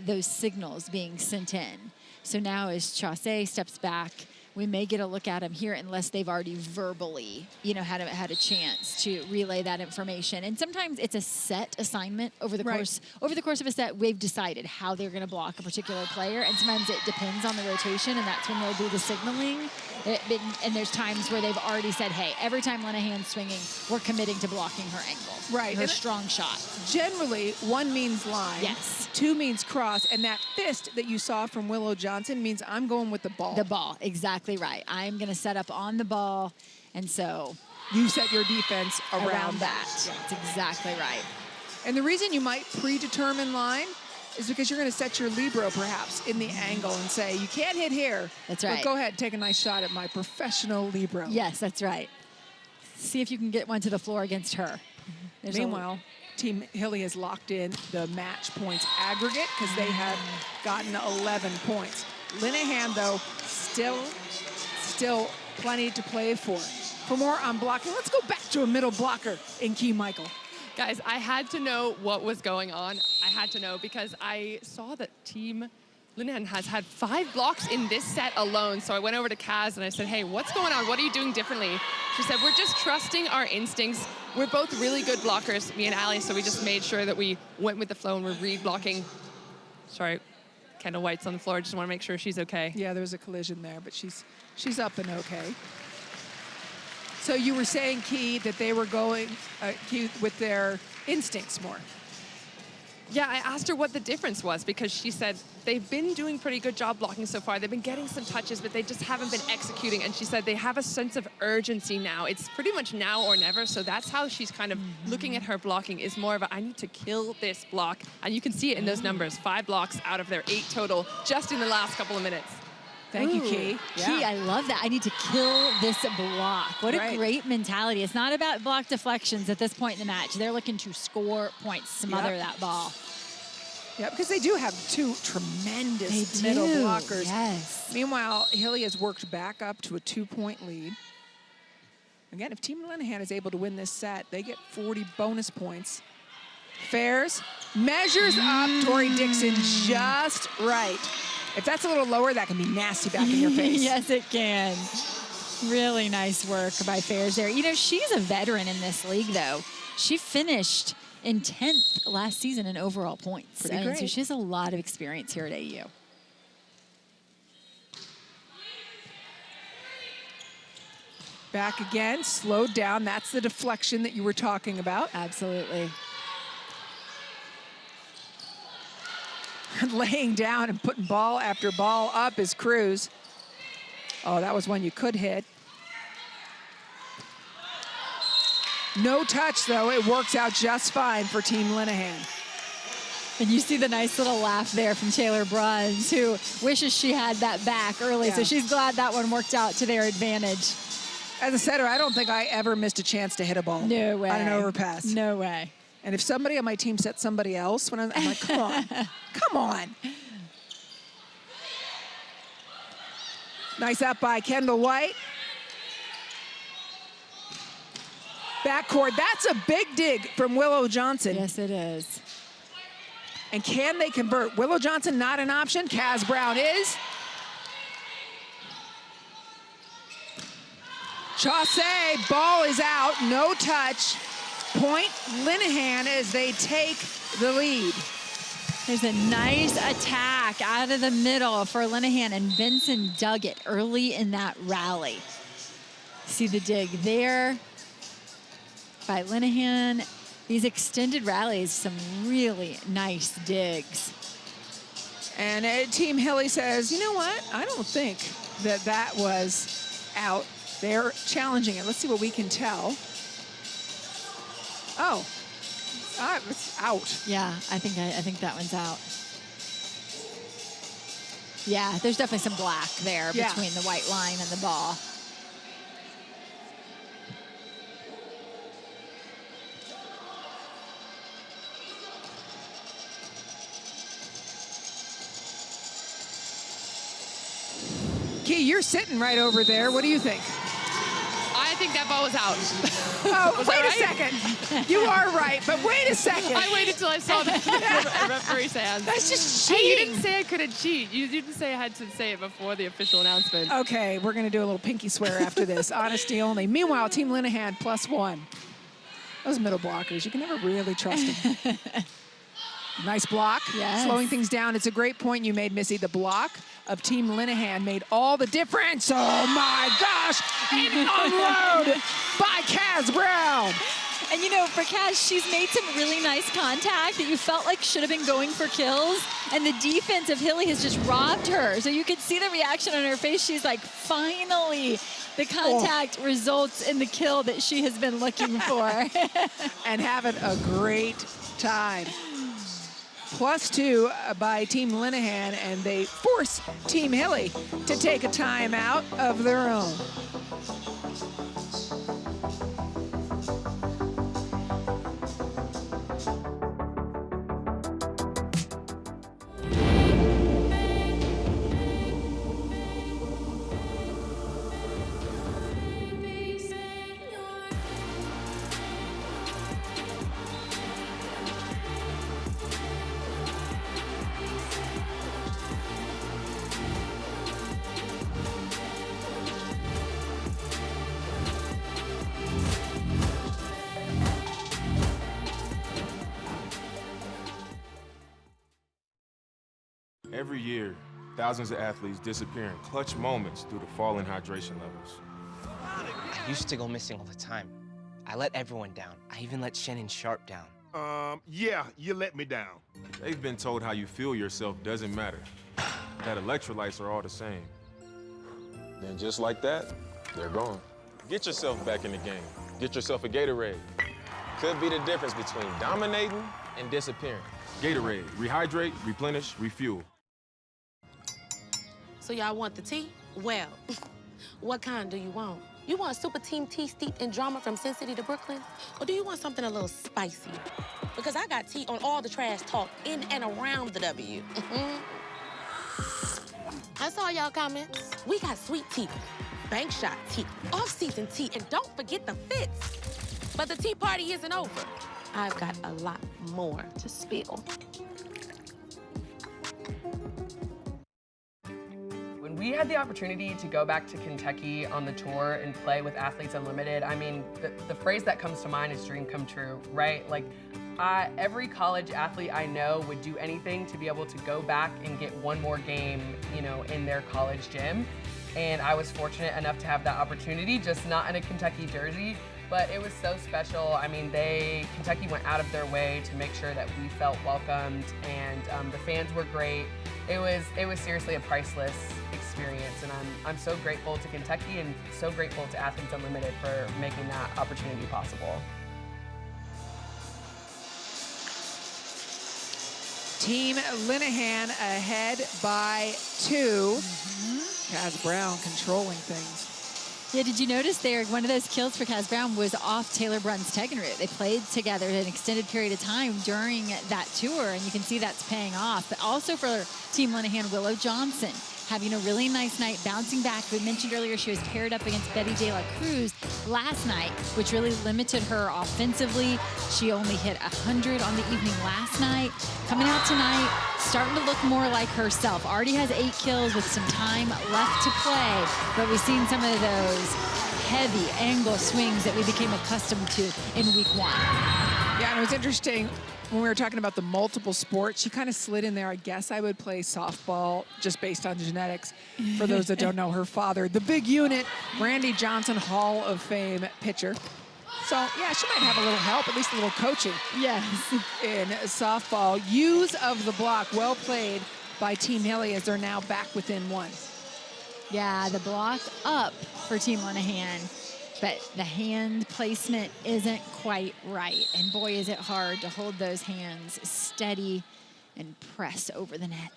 those signals being sent in. So now as Chaussee steps back, we may get a look at him here unless they've already verbally, had a chance to relay that information. And sometimes it's a set assignment over the course of a set. We've decided how they're going to block a particular player, and sometimes it depends on the rotation, and that's when they'll do the signaling. And there's times where they've already said, hey, every time Linehan's swinging, we're committing to blocking her angle. Right. Her strong shot. Generally, 1 means line. Yes. 2 means cross. And that fist that you saw from Willow Johnson means I'm going with the ball. The ball. Exactly right. I'm going to set up on the ball. And so you set your defense around that. That's exactly right. And the reason you might predetermine line is because you're going to set your libero perhaps in the angle and say, you can't hit here. That's right. But go ahead, take a nice shot at my professional libero. Yes, that's right. See if you can get one to the floor against her. Meanwhile, Team Hilly has locked in the match points aggregate because they have gotten 11 points. Linehan, though, still plenty to play for. For more on blocking, let's go back to a middle blocker in Key Michael. Guys, I had to know what was going on. I had to know because I saw that Team Linehan has had 5 blocks in this set alone. So I went over to Kaz and I said, hey, what's going on? What are you doing differently? She said, we're just trusting our instincts. We're both really good blockers, me and Allie, so we just made sure that we went with the flow and we're re-blocking. Sorry, Kendall White's on the floor. Just want to make sure she's okay. Yeah, there was a collision there, but she's up and okay. So you were saying, Key, that they were going Key, with their instincts more. Yeah, I asked her what the difference was because she said they've been doing pretty good job blocking so far. They've been getting some touches, but they just haven't been executing. And she said they have a sense of urgency now. It's pretty much now or never. So that's how she's kind of looking at her blocking is more of a, I need to kill this block. And you can see it in those numbers, 5 blocks out of their 8 total just in the last couple of minutes. Thank you, Key. Key, I love that. I need to kill this block. What a great mentality. It's not about block deflections at this point in the match. They're looking to score points, smother that ball. Yeah, because they do have 2 tremendous middle blockers. Yes. Meanwhile, Hilly has worked back up to a 2-point lead. Again, if Team Linehan is able to win this set, they get 40 bonus points. Fairs measures up Tori Dixon just right. If that's a little lower, that can be nasty back in your face. Yes, it can. Really nice work by Fairs there. She's a veteran in this league, though. She finished in 10th last season in overall points. Pretty great. So she has a lot of experience here at AU. Back again, slowed down. That's the deflection that you were talking about. Absolutely. Laying down and putting ball after ball up is Cruz. Oh, that was one you could hit. No touch, though. It works out just fine for Team Linehan. And you see the nice little laugh there from Taylor Bruns, who wishes she had that back early. Yeah. So she's glad that one worked out to their advantage. As a setter, I don't think I ever missed a chance to hit a ball. No way. On an overpass. No way. And if somebody on my team set somebody else, when I'm like, come on, come on. Nice up by Kendall White. Backcourt, that's a big dig from Willow Johnson. Yes, it is. And can they convert? Willow Johnson, not an option. Kaz Brown is. Chaussee, ball is out, no touch. Point Linehan as they take the lead. There's a nice attack out of the middle for Linehan, and Benson dug it early in that rally. See the dig there by Linehan. These extended rallies, some really nice digs. And Team Hilly says, you know what? I don't think that was out. They're challenging it. Let's see what we can tell. Oh, it's out. Yeah, I think that one's out. Yeah, there's definitely some black there between the white line and the ball. Key, you're sitting right over there. What do you think? I think that ball was out. Oh, wait a second. You are right, but wait a second. I waited till I saw the referee's hand. That's just Hey, you cheating. didn't say I couldn't cheat. You didn't say I had to say it before the official announcement. Okay, we're going to do a little pinky swear after this. Honesty only. Meanwhile, Team Linehan +1. Those middle blockers, you can never really trust them. Nice block. Yes. Slowing things down. It's a great point you made, Missy. The block of Team Linehan made all the difference. Oh, my gosh. An unload by Kaz Brown. And, you know, for Kaz, she's made some really nice contact that you felt like should have been going for kills. And the defense of Hilly has just robbed her. So you could see the reaction on her face. She's like, finally, the contact results in the kill that she has been looking for. And having a great time. +2 by Team Linehan, and they force Team Hilly to take a timeout of their own. Every year, thousands of athletes disappear in clutch moments due to falling hydration levels. I used to go missing all the time. I let everyone down. I even let Shannon Sharp down. Yeah, you let me down. They've been told how you feel yourself doesn't matter, that electrolytes are all the same. Then just like that, they're gone. Get yourself back in the game. Get yourself a Gatorade. Could be the difference between dominating and disappearing. Gatorade, rehydrate, replenish, refuel. So y'all want the tea? Well, what kind do you want? You want super team tea steeped in drama from Sin City to Brooklyn? Or do you want something a little spicy? Because I got tea on all the trash talk in and around the W. I saw y'all comments. We got sweet tea, bank shot tea, off-season tea, and don't forget the fits. But the tea party isn't over. I've got a lot more to spill. When we had the opportunity to go back to Kentucky on the tour and play with Athletes Unlimited, I mean, the phrase that comes to mind is dream come true, right? Like, every college athlete I know would do anything to be able to go back and get one more game, you know, in their college gym. And I was fortunate enough to have that opportunity, just not in a Kentucky jersey, but it was so special. I mean, Kentucky went out of their way to make sure that we felt welcomed, and the fans were great. It was seriously a priceless experience, and I'm so grateful to Kentucky and so grateful to Athletes Unlimited for making that opportunity possible. Team Linehan ahead by 2. Kaz Brown controlling things. Yeah, did you notice there, one of those kills for Kaz Brown was off Taylor Brunn's Tegenroot. They played together an extended period of time during that tour, and you can see that's paying off. But also for Team Linehan, Willow Johnson having a really nice night, bouncing back. We mentioned earlier she was paired up against Betty De La Cruz last night, which really limited her offensively. She only hit 100 on the evening last night. Coming out tonight, starting to look more like herself. Already has 8 kills with some time left to play, but we've seen some of those heavy angle swings that we became accustomed to in week 1. Yeah, and it was interesting when we were talking about the multiple sports, she kind of slid in there. I guess I would play softball just based on genetics. For those that don't know, her father, the big unit, Randy Johnson, Hall of Fame pitcher. So, yeah, she might have a little help, at least a little coaching. Yes. In softball. Use of the block, well played by Team Hilly as they're now back within 1. Yeah, the block up for Team Linehan, but the hand placement isn't quite right. And boy, is it hard to hold those hands steady and press over the net.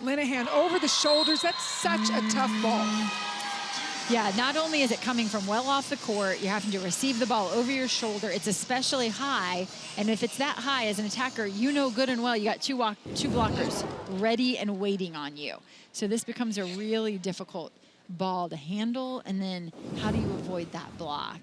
Linehan over the shoulders. That's such a tough ball. Yeah, not only is it coming from well off the court, you're having to receive the ball over your shoulder. It's especially high, and if it's that high as an attacker, you know good and well you got two blockers ready and waiting on you. So this becomes a really difficult ball to handle, and then how do you avoid that block?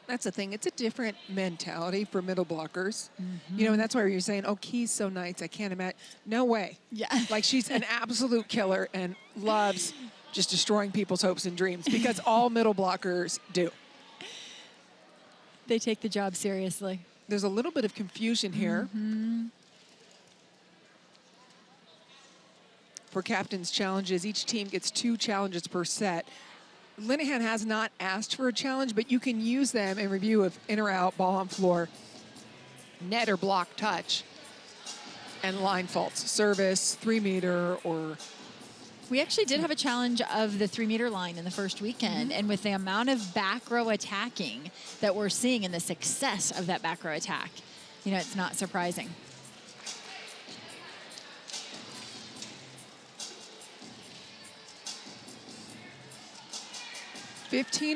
That's the thing. It's a different mentality for middle blockers. You know, and that's why you're saying, oh, Key's so nice. I can't imagine. No way. Yeah. Like, she's an absolute killer and loves just destroying people's hopes and dreams, because all middle blockers do. They take the job seriously. There's a little bit of confusion here. For captain's challenges, each team gets 2 challenges per set. Linehan has not asked for a challenge, but you can use them in review of in or out, ball on floor, net or block touch, and line faults, service, 3-meter, or... We actually did have a challenge of the 3-meter line in the first weekend, and with the amount of back row attacking that we're seeing and the success of that back row attack, you know, it's not surprising.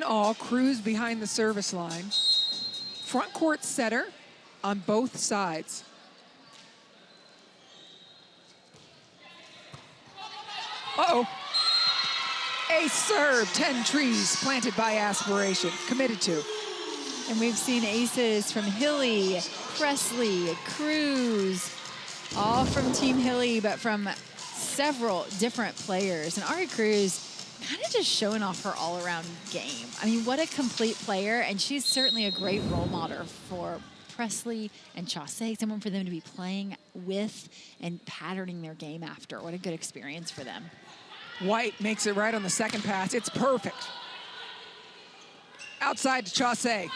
all, Cruz behind the service line. Front court setter on both sides. Uh-oh. Ace serve, 10 trees planted by aspiration, committed to. And we've seen aces from Hilly, Presley, Cruz, all from Team Hilly, but from several different players. And Ari Cruz kind of just showing off her all-around game. I mean, what a complete player, and she's certainly a great role model for Presley and Chaussee, someone for them to be playing with and patterning their game after. What a good experience for them. White makes it right on the second pass. It's perfect. Outside to Chaussee.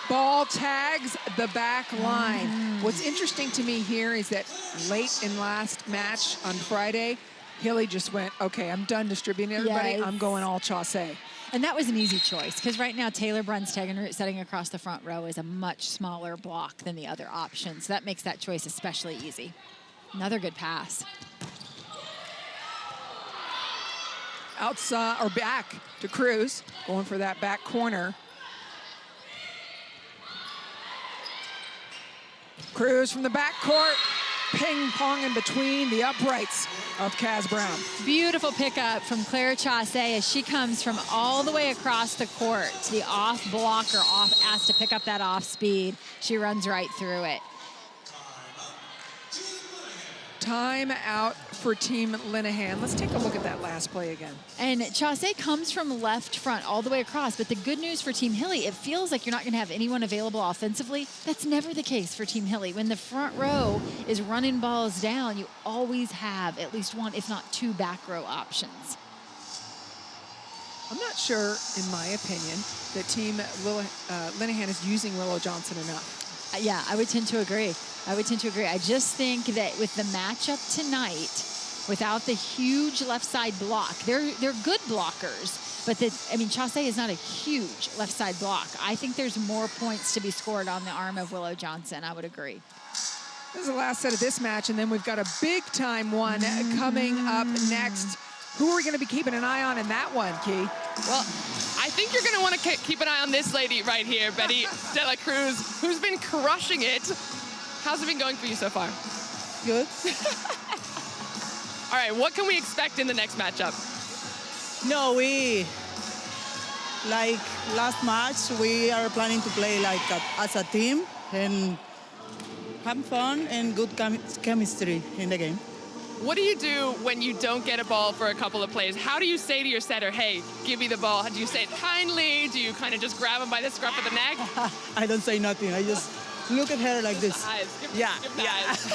Ball tags the back line. What's interesting to me here is that late in last match on Friday, Hilly just went, okay, I'm done distributing everybody. Yes. I'm going all Chaussee. And that was an easy choice, because right now Taylor Brunstegenroot setting across the front row is a much smaller block than the other options. So that makes that choice especially easy. Another good pass. Outside, or back to Cruz, going for that back corner. Cruz from the back court, ping pong in between the uprights of Kaz Brown. Beautiful pickup from Claire Chaussee as she comes from all the way across the court to the off blocker, asked to pick up that off speed. She runs right through it. Time out for Team Linehan. Let's take a look at that last play again. And Chaussee comes from left front all the way across, but the good news for Team Hilly, it feels like you're not going to have anyone available offensively. That's never the case for Team Hilly. When the front row is running balls down, you always have at least one, if not 2 back row options. I'm not sure, in my opinion, that Team Linehan is using Willow Johnson enough. Yeah, I would tend to agree. I just think that with the matchup tonight, without the huge left side block, they're good blockers, but Chaussee is not a huge left side block. I think there's more points to be scored on the arm of Willow Johnson. I would agree. This is the last set of this match, and then we've got a big time one coming up next. Who are we going to be keeping an eye on in that one, Key? Well, I think you're going to want to keep an eye on this lady right here, Betty De La Cruz, who's been crushing it. How's it been going for you so far? Good. All right, what can we expect in the next matchup? No, like last match, we are planning to play like as a team and have fun and good chemistry in the game. What do you do when you don't get a ball for a couple of plays? How do you say to your setter, hey, give me the ball? Do you say it kindly? Do you kind of just grab him by the scruff of the neck? I don't say nothing. I just look at her like this. Give the eyes.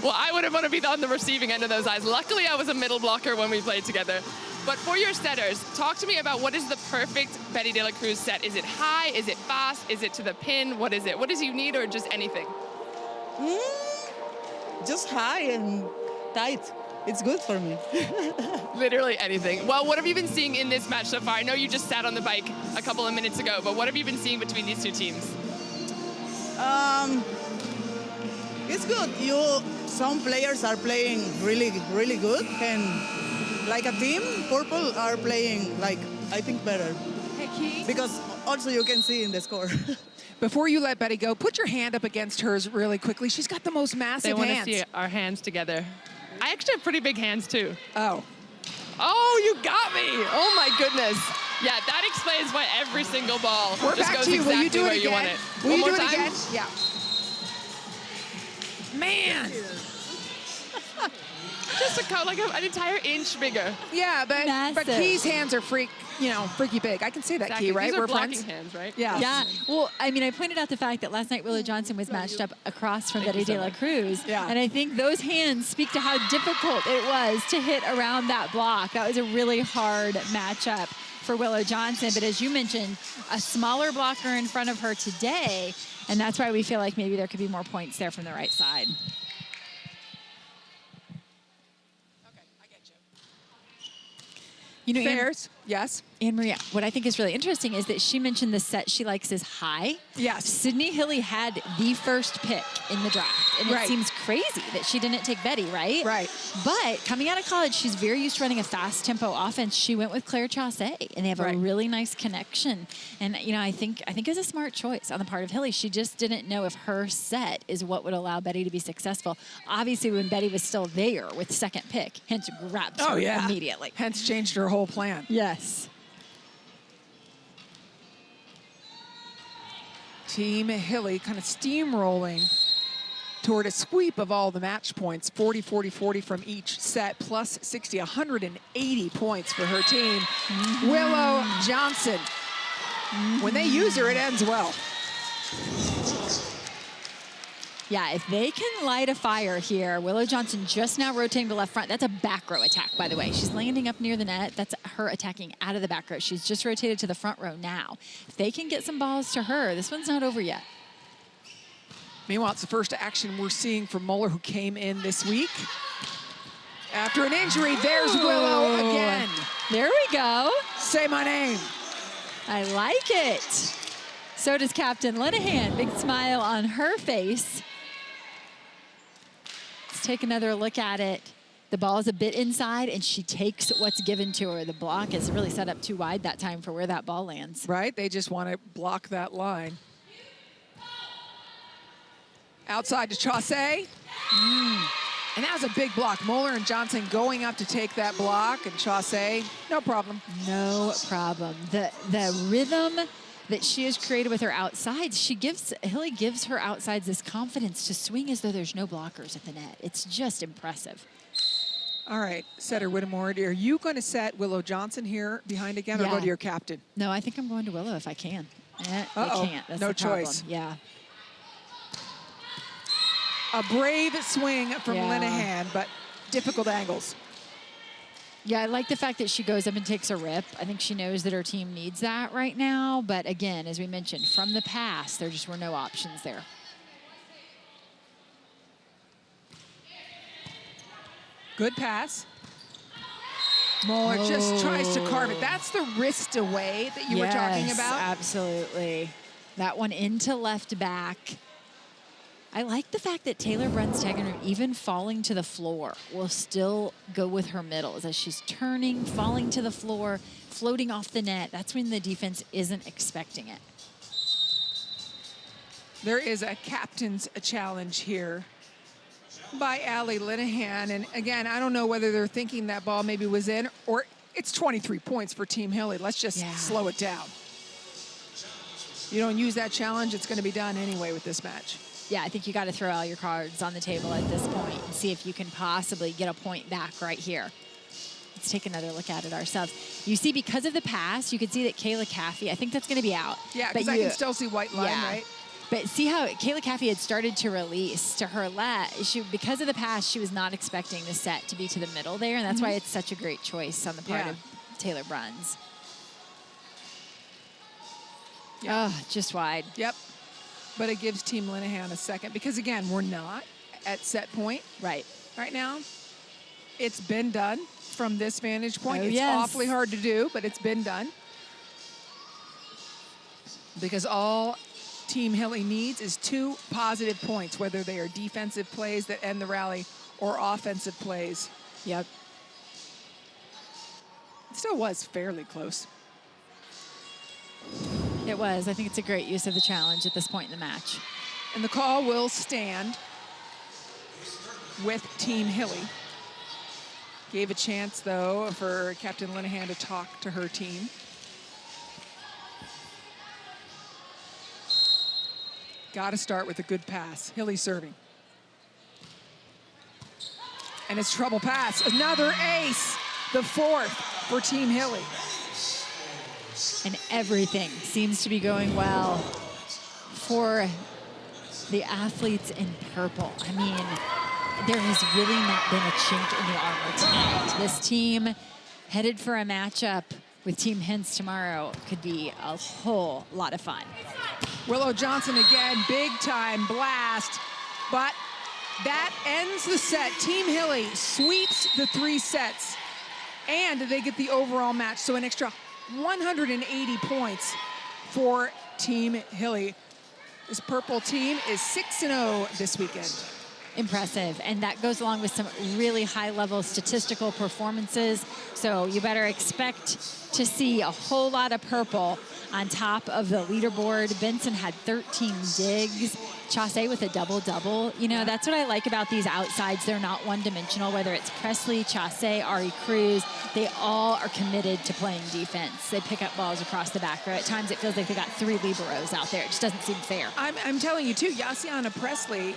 Well, I wouldn't want to be on the receiving end of those eyes. Luckily, I was a middle blocker when we played together. But for your setters, talk to me about what is the perfect Betty De La Cruz set. Is it high? Is it fast? Is it to the pin? What is it? What does you need, or just anything? Just high and tight. It's good for me. Literally anything. Well, what have you been seeing in this match so far? I know you just sat on the bike a couple of minutes ago, but what have you been seeing between these two teams? It's good. Some players are playing really, really good, and like a team, Purple are playing like I think better. Hey, Key. Because also you can see in the score. Before you let Betty go, put your hand up against hers really quickly. She's got the most massive They want to hands. see our hands together. I actually have pretty big hands too. Oh. Oh, you got me. Oh my goodness. Yeah, that explains why every single ball We're just back goes to you. exactly Will you do where it you want again? it. Will One you more do it time? again? Yeah. Man. Just like an entire inch bigger. Yeah, but Massive. Key's hands are freaky big. I can say that, Exactly. Key, right? These are We're blocking friends. hands, right? Yeah. Yeah. Well, I mean, I pointed out the fact that last night Willow Johnson was matched up across from Betty De La Cruz. Yeah. And I think those hands speak to how difficult it was to hit around that block. That was a really hard matchup for Willow Johnson. But as you mentioned, a smaller blocker in front of her today. And that's why we feel like maybe there could be more points there from the right side. You know, Fairs, yes. Anne-Maria, what I think is really interesting is that she mentioned the set she likes is high. Yes. Sydney Hilly had the first pick in the draft. And Right. it seems crazy that she didn't take Betty, right? Right. But coming out of college, she's very used to running a fast tempo offense. She went with Claire Chaussee, and they have Right. a really nice connection. And, you know, I think it was a smart choice on the part of Hilly. She just didn't know if her set is what would allow Betty to be successful. Obviously, when Betty was still there with second pick, hence grabbed her immediately. Hence changed her whole plan. Yes. Team Hilly kind of steamrolling toward a sweep of all the match points, 40, 40, 40 from each set, plus 60, 180 points for her team. Willow Johnson. When they use her, it ends well. Yeah, if they can light a fire here, Willow Johnson just now rotating to left front. That's a back row attack, by the way. She's landing up near the net. That's her attacking out of the back row. She's just rotated to the front row now. If they can get some balls to her, this one's not over yet. Meanwhile, it's the first action we're seeing from Moeller, who came in this week. After an injury, there's Willow again. There we go. Say my name. I like it. So does Captain Linehan. Big smile on her face. Let's take another look at it. The ball is a bit inside, and she takes what's given to her. The block is really set up too wide that time for where that ball lands. Right, they just want to block that line. Outside to Chaussee. And that was a big block. Moeller and Johnson going up to take that block, and Chaussee, no problem. No problem. The rhythm that she has created with her outsides, Hilly gives her outsides this confidence to swing as though there's no blockers at the net. It's just impressive. All right, setter Whittemore, are you going to set Willow Johnson here behind again, or go to your captain? No, I think I'm going to Willow if I can. I can't. That's no the problem. choice. Yeah. A brave swing from Linehan, but difficult angles. Yeah, I like the fact that she goes up and takes a rip. I think she knows that her team needs that right now. But again, as we mentioned, from the past, there just were no options there. Good pass. Moeller just tries to carve it. That's the wrist away that you were talking about. Absolutely. That one into left back. I like the fact that Taylor Brunstegen, even falling to the floor, will still go with her middles as she's turning, falling to the floor, floating off the net. That's when the defense isn't expecting it. There is a captain's challenge here by Allie Linehan. And again, I don't know whether they're thinking that ball maybe was in, or it's 23 points for Team Hilly. Let's just slow it down. You don't use that challenge, it's going to be done anyway with this match. Yeah, I think you got to throw all your cards on the table at this point and see if you can possibly get a point back right here. Let's take another look at it ourselves. You see, because of the pass, you can see that Kayla Caffey, I think that's going to be out. Yeah, because I can still see white line, right? But see how Kayla Caffey had started to release to her left. Because of the pass, she was not expecting the set to be to the middle there, and that's why it's such a great choice on the part of Taylor Bruns. Yeah. Oh, just wide. Yep. But it gives Team Linehan a second because, again, we're not at set point right now. It's been done from this vantage point. It's awfully hard to do, but it's been done. Because all Team Hilly needs is 2 positive points, whether they are defensive plays that end the rally or offensive plays. Yep. It still was fairly close. It was. I think it's a great use of the challenge at this point in the match. And the call will stand with Team Hilly. Gave a chance, though, for Captain Linehan to talk to her team. Got to start with a good pass. Hilly serving. And it's trouble pass. Another ace, the 4th for Team Hilly. And everything seems to be going well for the athletes in purple. I mean, there has really not been a chink in the armor tonight. This team headed for a matchup with Team Hintz tomorrow could be a whole lot of fun. Willow Johnson again, big time blast, but that ends the set. Team Hilly sweeps the 3 sets, and they get the overall match. So an extra 180 points for Team Hilly. This purple team is 6-0 this weekend. Impressive, and that goes along with some really high-level statistical performances. So you better expect to see a whole lot of purple on top of the leaderboard. Benson had 13 digs. Chaussee with a double-double. You know, that's what I like about these outsides. They're not one-dimensional, whether it's Presley, Chaussee, Ari Cruz. They all are committed to playing defense. They pick up balls across the back row. At times it feels like they got 3 liberos out there. It just doesn't seem fair. I'm telling you, too, Yassiana Presley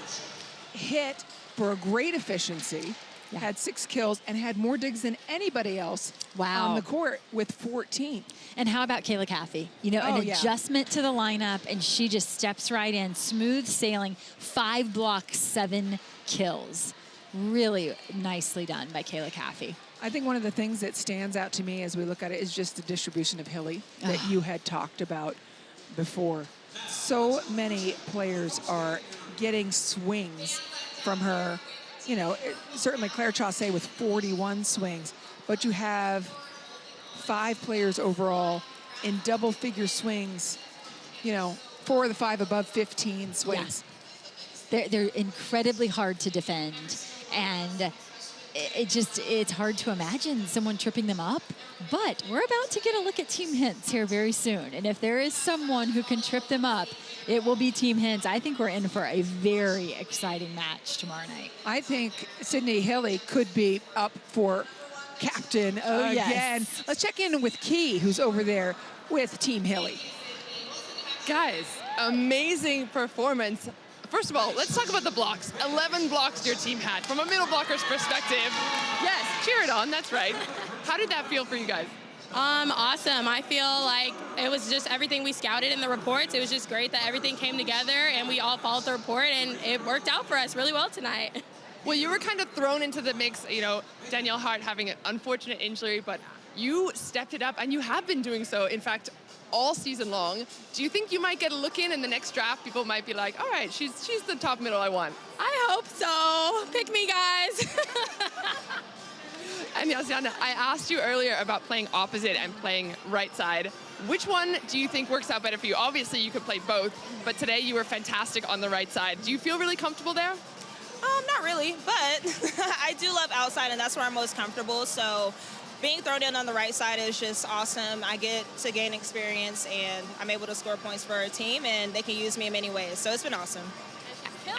hit for a great efficiency, had 6 kills, and had more digs than anybody else on the court with 14. And how about Kayla Caffey? You know, an adjustment to the lineup, and she just steps right in, smooth sailing, 5 blocks, 7 kills. Really nicely done by Kayla Caffey. I think one of the things that stands out to me as we look at it is just the distribution of Hilly that you had talked about before. So many players are getting swings from her. You know, certainly Claire Chaussee with 41 swings, but you have 5 players overall in double-figure swings, you know, 4 of the 5 above 15 swings. Yeah. They're incredibly hard to defend, and it's hard to imagine someone tripping them up, but we're about to get a look at Team Hintz here very soon, and if there is someone who can trip them up, it will be Team Hintz. I think we're in for a very exciting match tomorrow night. I think Sydney Hilly could be up for captain again. Yes. Let's check in with Key, who's over there with Team Hilly. Guys, amazing performance. First of all, let's talk about the blocks. 11 blocks your team had. From a middle blocker's perspective, yes, cheer it on, that's right. How did that feel for you guys? Awesome. I feel like it was just everything we scouted in the reports. It was just great that everything came together and we all followed the report, and it worked out for us really well tonight. Well, you were kind of thrown into the mix, you know, Danielle Hart having an unfortunate injury, but you stepped it up, and you have been doing so, in fact, all season long. Do you think you might get a look in the next draft? People might be like, all right, she's the top middle I want. I hope so. Pick me, guys. And Yassiana, I asked you earlier about playing opposite and playing right side. Which one do you think works out better for you? Obviously, you could play both, but today you were fantastic on the right side. Do you feel really comfortable there? Not really, but I do love outside, and that's where I'm most comfortable. So being thrown in on the right side is just awesome. I get to gain experience, and I'm able to score points for our team, and they can use me in many ways. So it's been awesome.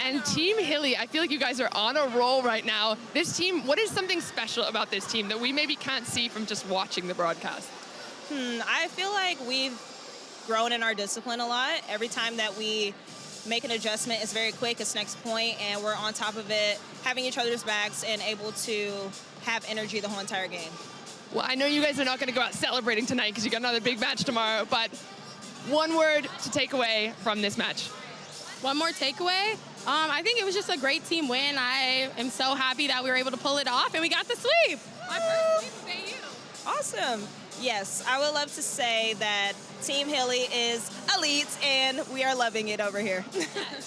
And Team Hilly, I feel like you guys are on a roll right now. This team, what is something special about this team that we maybe can't see from just watching the broadcast? I feel like we've grown in our discipline a lot. Every time that we make an adjustment, it's very quick, it's next point, and we're on top of it, having each other's backs and able to have energy the whole entire game. Well, I know you guys are not going to go out celebrating tonight because you got another big match tomorrow, but one word to take away from this match. One more takeaway? I think it was just a great team win. I am so happy that we were able to pull it off and we got the sweep. My first sweep of AU. Awesome. Yes, I would love to say that Team Hilly is elite and we are loving it over here.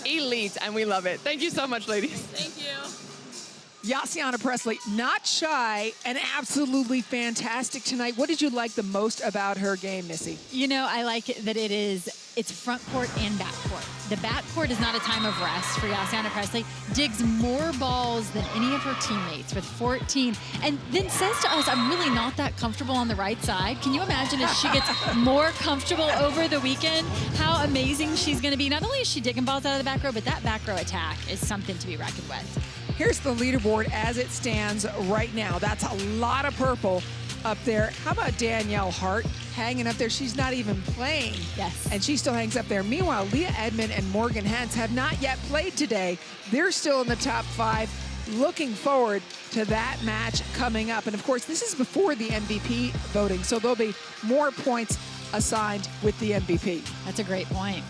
Elite, and we love it. Thank you so much, ladies. Thank you. Yassiana Presley, not shy and absolutely fantastic tonight. What did you like the most about her game, Missy? You know, I like that it is it's front court and back court. The back court is not a time of rest for Yassiana Presley. Digs more balls than any of her teammates with 14, and then says to us, I'm really not that comfortable on the right side. Can you imagine if she gets more comfortable over the weekend, how amazing she's going to be? Not only is she digging balls out of the back row, but that back row attack is something to be reckoned with. Here's the leaderboard as it stands right now. That's a lot of purple up there. How about Danielle Hart hanging up there? She's not even playing. Yes. And she still hangs up there. Meanwhile, Leah Edmond and Morgan Hens have not yet played today. They're still in the top 5. Looking forward to that match coming up. And of course, this is before the MVP voting, so there'll be more points assigned with the MVP. That's a great point.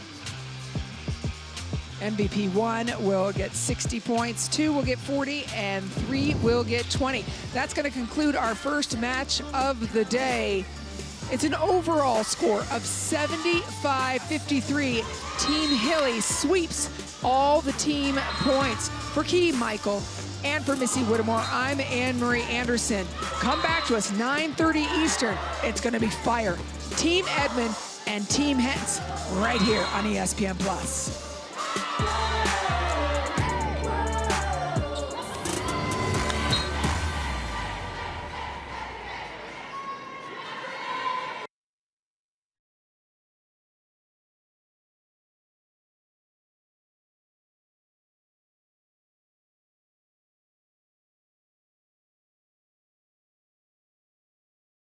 MVP 1 will get 60 points, 2 will get 40, and 3 will get 20. That's going to conclude our first match of the day. It's an overall score of 75-53. Team Hilly sweeps all the team points. For Key Michael and for Missy Whittemore, I'm Anne-Marie Anderson. Come back to us 9:30 Eastern. It's going to be fire. Team Edmond and Team Hens right here on ESPN+.